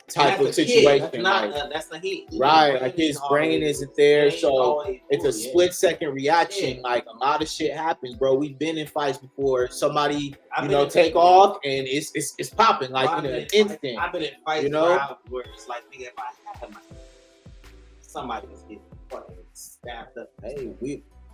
type That's of a kid. situation. That's not. Like, That's not he. right, like his brain isn't there, so it's a split. split second reaction. Yeah. Like, a lot of shit happens, bro. We've been in fights before. Somebody, I've you been know, in take fights. off and it's popping like in an instant. I've been in fights, You know? where it's like, nigga, if I had my, somebody was getting fucking stabbed up.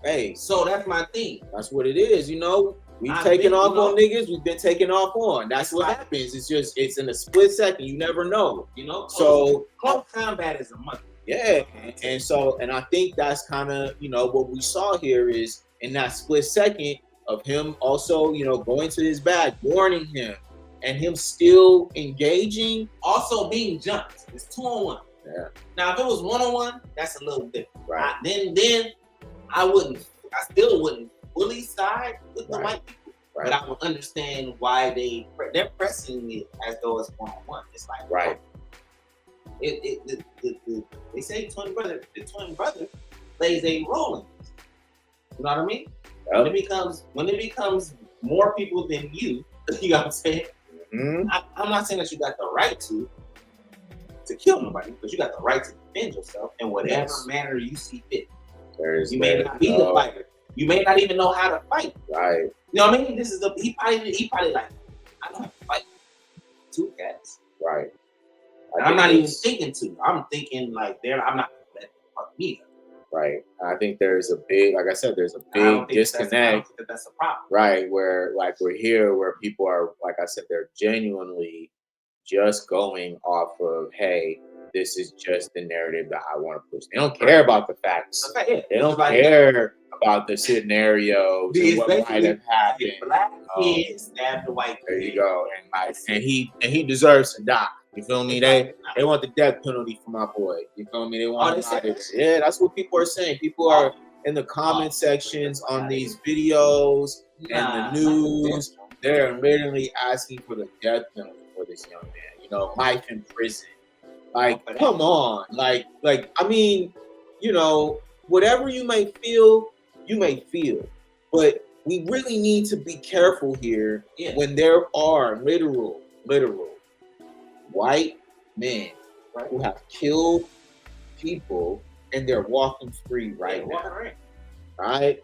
Hey, So that's my thing. that's what it is, you know. We've I've taken been, off you know, on niggas. We've been taken off on. That's what like- happens. It's just, it's in a split second. You never know. You know. So close combat is a must. yeah, and I think that's kind of, you know, what we saw here is in that split second of him also, you know, going to his bag, warning him, and him still engaging. Also being jumped. It's 2-on-1. Yeah. Now if it was 1-on-1, that's a little different. Right. Then I still wouldn't fully side with the Right. white people. Right. But I would understand why they're pressing it as though it's 1-on-1. It's like, Right. They say the twin brother plays a role in this. You know what I mean? Yep. When it becomes more people than you, you know what I'm saying? Mhm. I'm not saying that you got the right to kill nobody, but you got the right to defend yourself in whatever Yes. manner you see fit. There's You may not be the fighter. You may not even know how to fight. Right. You know what I mean? This is he probably like, I don't have to fight 2 cats. Right. And I'm not even thinking to. I'm thinking like I'm not gonna let them fuck me up. Right. I think there's a big, like I said, there's a I don't big think disconnect. I don't think that's a problem. Right, where like we're here, where people are, like I said, they're genuinely just going off of, hey, this is just the narrative that I want to push. They don't care about the facts. Okay, yeah. They don't Like, care about the scenarios and what might have happened. Black kid stabbed the white kid. There you go, and he deserves to die. You feel me? They want the death penalty for my boy. You feel me? They want they said that? yeah, that's what people are saying. People are in the comment sections on these videos and the news. They're literally asking for the death penalty for this young man. You know, life in prison. Like, come on. Like, I mean, you know, whatever you may feel, but we really need to be careful here when there are literal white men who have killed people and they're walking free right now. Right?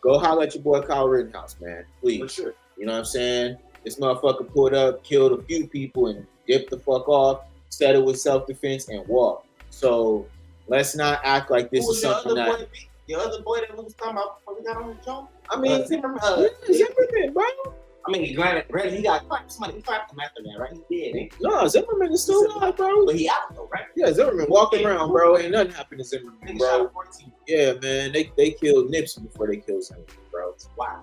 Go holler at your boy Kyle Rittenhouse, man. Please. For sure. You know what I'm saying? This motherfucker pulled up, killed a few people, and dipped the fuck off, said it was self-defense, and walked. So let's not act like this is something that... Your other boy that we was talking about before we got on the show? I mean, Zimmerman, Zimmerman, bro. I mean, granted, he got clapped. Somebody clapped him after that, right? He did. Ain't he? No, Zimmerman is still alive, bro. But he out though, right? Yeah, Zimmerman walking around, bro. Ain't nothing happened to Zimmerman, Nigga bro. shot 14. Yeah, man. They killed Nipsey before they killed Zimmerman, bro. Wow.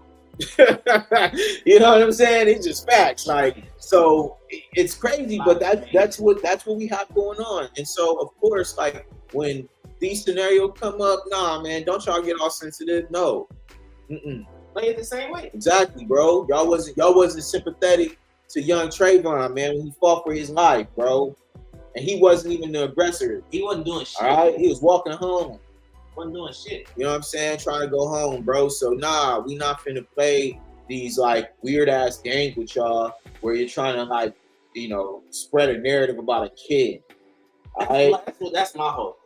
You know what I'm saying? It's just facts. Like, so it's crazy, but that's what we have going on. And so, of course, like when these scenarios come up, nah, man, don't y'all get all sensitive. No. Play it the same way. Exactly, bro. Y'all wasn't sympathetic to young Trayvon, man, when he fought for his life, bro. And he wasn't even the aggressor. He wasn't doing shit. All right, he was walking home. Wasn't doing shit. You know what I'm saying? Trying to go home, bro. So nah, we not finna play these like weird ass games with y'all where you're trying to like, you know, spread a narrative about a kid. All right, That's my whole.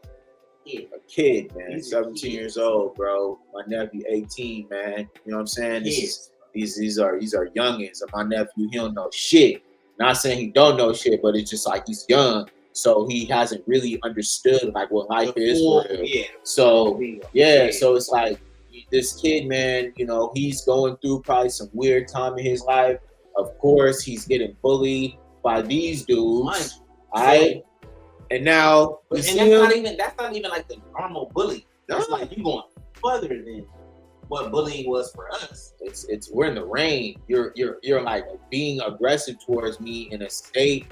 a kid, man, He's 17 years old, bro. My nephew, 18, man. You know what I'm saying? These are youngins. And my nephew, he don't know shit. Not saying he don't know shit, but it's just like he's young, so he hasn't really understood like what life is for real. Yeah. So yeah, so it's like this kid, man. You know, he's going through probably some weird time in his life. Of course, he's getting bullied by these dudes. All right. And now But you and see that's not even like the normal bully. That's like you going further than what bullying was for us. It's we're in the rain. You're like being aggressive towards me in a state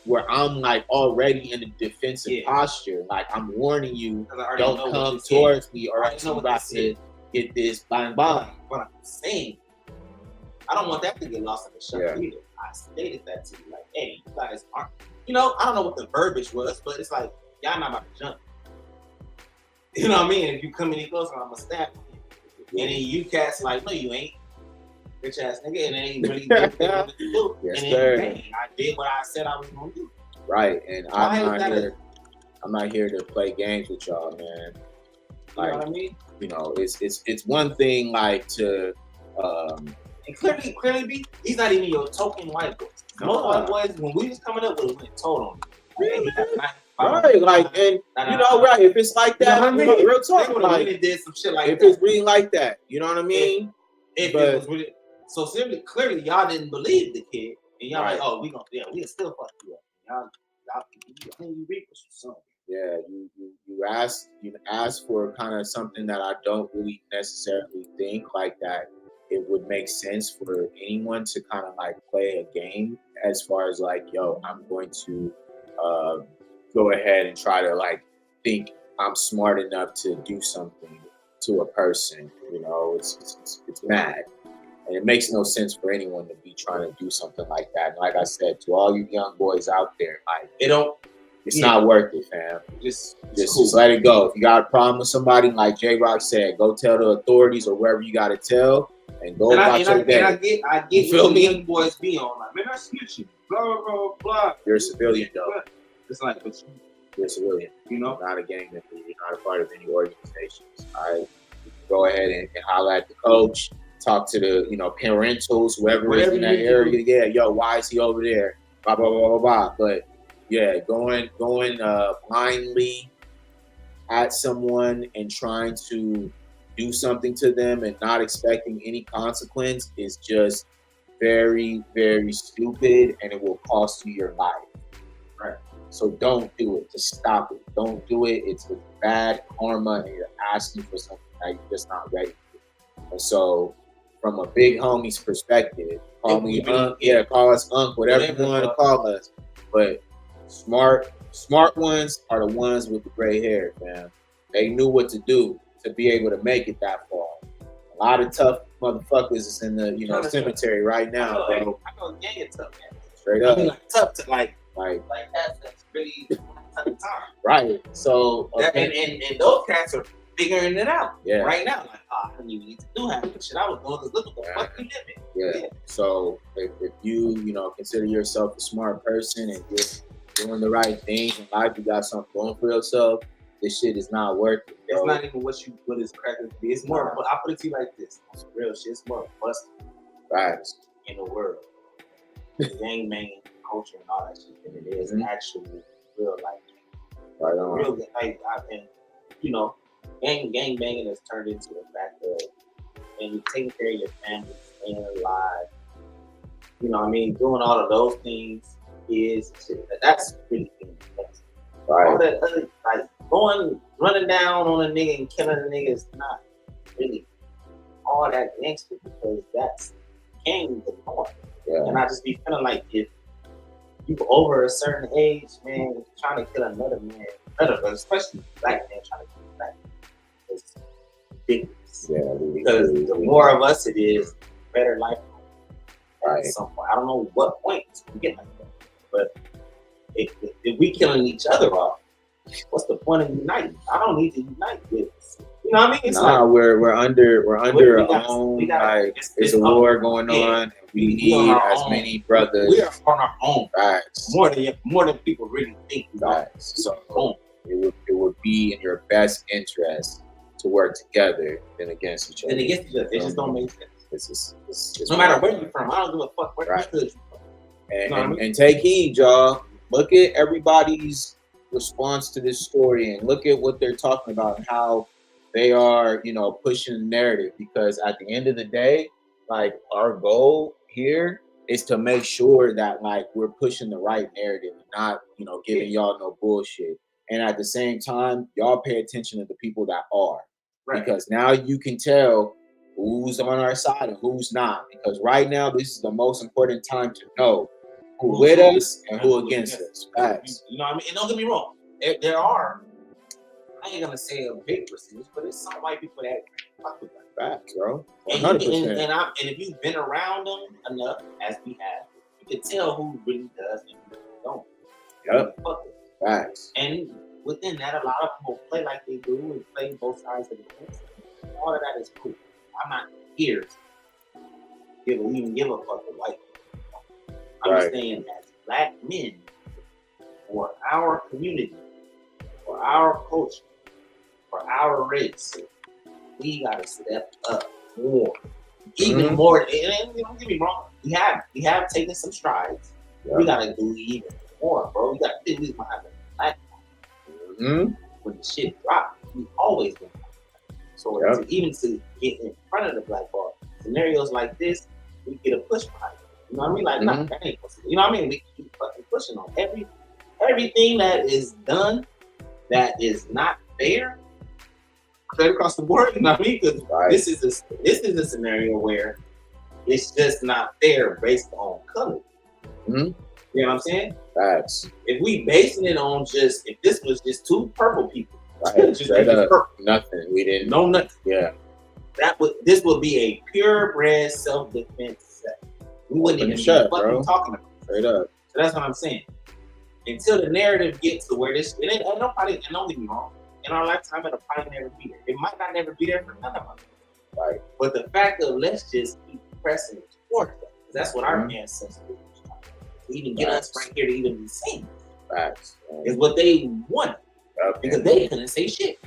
where I'm like already in a defensive posture. Like I'm warning you, don't come towards me or else I'm about to get this bang bang. What I'm saying, I don't want that to get lost in the shuffle either. I stated that to you, like, hey, you guys aren't, I don't know what the verbiage was, but it's like, y'all not about to jump. You know what I mean? If you come any closer, I'm gonna stab you. And then you cats like, no, you ain't. Bitch ass nigga, and it ain't really what to do. Yes, and sir. then, bang, I did what I said I was gonna do. Right, and I'm not here to play games with y'all, man. Like, you know what I mean? It's one thing like to and clearly be he's not even your token white boy. Most white boys, when we was coming up, would have went told on him. Right, like, and right, if it's like that, real talk, like, really did some shit like if that. it's really like that, you know what I mean? If it was really, so simply, clearly, y'all didn't believe the kid, and y'all like, oh, we'll still fuck you up. You reap what you sow. Yeah, you asked for kind of something that I don't really necessarily think like that it would make sense for anyone to kind of like play a game as far as like, yo, I'm going to go ahead and try to like think I'm smart enough to do something to a person. It's mad. And it makes no sense for anyone to be trying to do something like that. And like I said, to all you young boys out there, like it's not worth it, fam. Just let it go. If you got a problem with somebody, like J Rock said, go tell the authorities or wherever you got to tell, and go about your day. I get you feel what me? Young boys be on, like, man, I snitch you, blah blah blah blah. You're a civilian, though. It's like, but you're a civilian. Not a gang member. You're not a part of any organizations. All right, go ahead and holler at the coach. Talk to the parentals, whoever is in that area. Yeah, yo, why is he over there? Blah blah blah blah blah. But yeah, going blindly at someone and trying to do something to them and not expecting any consequence is just very, very stupid, and it will cost you your life. Right. So don't do it. Just stop it. Don't do it. It's bad karma, and you're asking for something that you're just not ready for. And so, from a big homie's perspective, call me Unc, call us Unc, whatever you want to call us. But smart ones are the ones with the gray hair, man. They knew what to do to be able to make it that far. A lot of tough motherfuckers is in the cemetery right now, bro. I know gang is tough, man. Straight up. I mean, like tough to like that's really tough time. Right. So and those cats are figuring it out right now. Like, I don't even need to do half the shit I was doing, because look what the fuck you living. Yeah. So if you consider yourself a smart person and you're doing the right things in life, you got something going for yourself, this shit is not worth it. Bro. It's not even what is crackers be. It's more. I put it to you like this: it's real shit. It's more busted in the world, gang banging culture and all that shit than it is actual real life. Right on. Real like gang banging has turned into the fact that and you taking care of your family, staying alive. You know what I mean? Doing all of those things is shit. That's really intense. Right. All that other, like running down on a nigga and killing a nigga is not really all that gangster, because that's gang the norm. Yeah. And I just be feeling like if you over a certain age, man, trying to kill another man, especially black man trying to kill a black man, it's ridiculous. Yeah, because the more of us it is, the better life. Right. At some point, I don't know what point we get like that, but if we killing each other off, what's the point of uniting? I don't need to unite with us. You know what I mean? It's we're under our own. There's a war going on. And we need as many brothers. We are on our own. Right. More than people really think. Right. So it would be in your best interest to work together than against each other. It just don't make sense. It's no matter where you're from, I don't give a fuck where you're from. And take heed, y'all. Look at everybody's response to this story and look at what they're talking about and how they are, pushing the narrative. Because at the end of the day, like, our goal here It's to make sure that like we're pushing the right narrative and not, you know, giving y'all no bullshit. And at the same time, y'all pay attention to the people that are. Right. Because now you can tell who's on our side and who's not. Because right now, this is the most important time to know who with us and who against us. Facts. You know what I mean? And don't get me wrong, there are, I ain't gonna say a big percentage, but it's some white people that fuck with that. Facts, bro. And, 100%. and if you've been around them enough, as we have, you can tell who really does and who don't. Yep. Fuck it. Facts. And within that, a lot of people play like they do and play both sides of the fence. All of that is cool. I'm not here to even give a fuck with white people. I'm just saying, as black men, for our community, for our culture, for our race, we gotta step up more, even more. And don't get me wrong, we have taken some strides. Yeah. We gotta do even more, bro. We gotta do this behind the platform. When the shit drops, we always been. So even to get in front of the black ball, scenarios like this, we get a push behind it. You know what I mean? Like, nah, that ain't possible. You know what I mean? We keep fucking pushing on everything that is done that is not fair. Straight across the board, you know what I mean? Because this is a scenario where it's just not fair based on color. You know what I'm saying? Facts. If we basing it on if this was just two purple people, just purple. Nothing. We didn't know nothing. Yeah. This would be a purebred self-defense set. We wouldn't even be fucking talking about it. Straight up. So that's what I'm saying. Until the narrative gets to where this, and don't get me wrong, in our lifetime, it'll probably never be there. It might not never be there for none of us. Right. But the fact of let's just keep pressing towards that, because that's what our ancestors did. To even get us right here to even be seen. Facts. Is what they wanted. Because they couldn't say shit.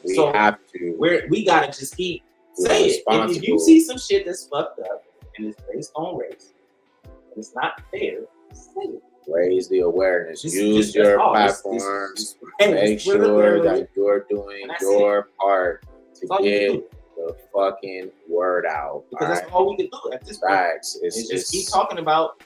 We have to. We gotta just keep saying it. If you see some shit that's fucked up and it's based on race, and it's not fair, say it. Raise the awareness. Use your platforms. Make sure that you're doing your part to get the fucking word out. Because that's all we can do at this point. Facts. It's just keep talking about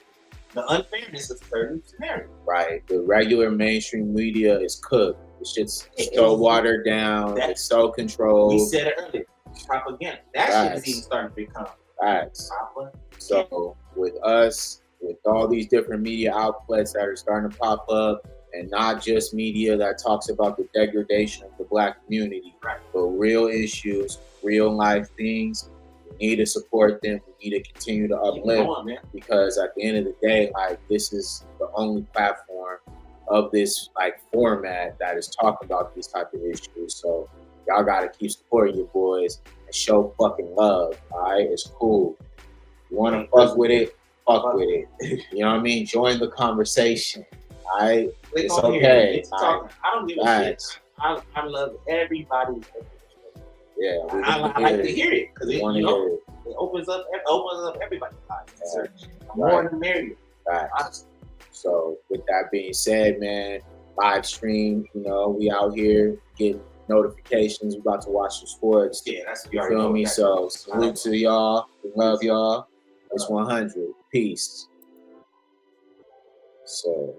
the unfairness of certain scenarios. Right. The regular mainstream media is cooked. The shit's so watered down. It's so controlled. We said it earlier. Propaganda. That shit is even starting to become facts. So with us, with all these different media outlets that are starting to pop up, and not just media that talks about the degradation of the black community, but real issues, real life things, we need to support them. We need to continue to uplift because at the end of the day, like, this is the only platform of this like format that is talking about these type of issues. So y'all gotta keep supporting your boys and show fucking love. All right, it's cool. You wanna fuck with it? Fuck with it. You know what I mean? Join the conversation. All right, it's okay. I don't give a shit. I love everybody. Yeah, I like to hear it because it opens up everybody's eyes. The more the merrier. So with that being said, man, live stream, you know, we out here getting notifications. We about to watch some sports. Yeah, that's you feel me. So salute to y'all. We love y'all. It's 100. Peace. So.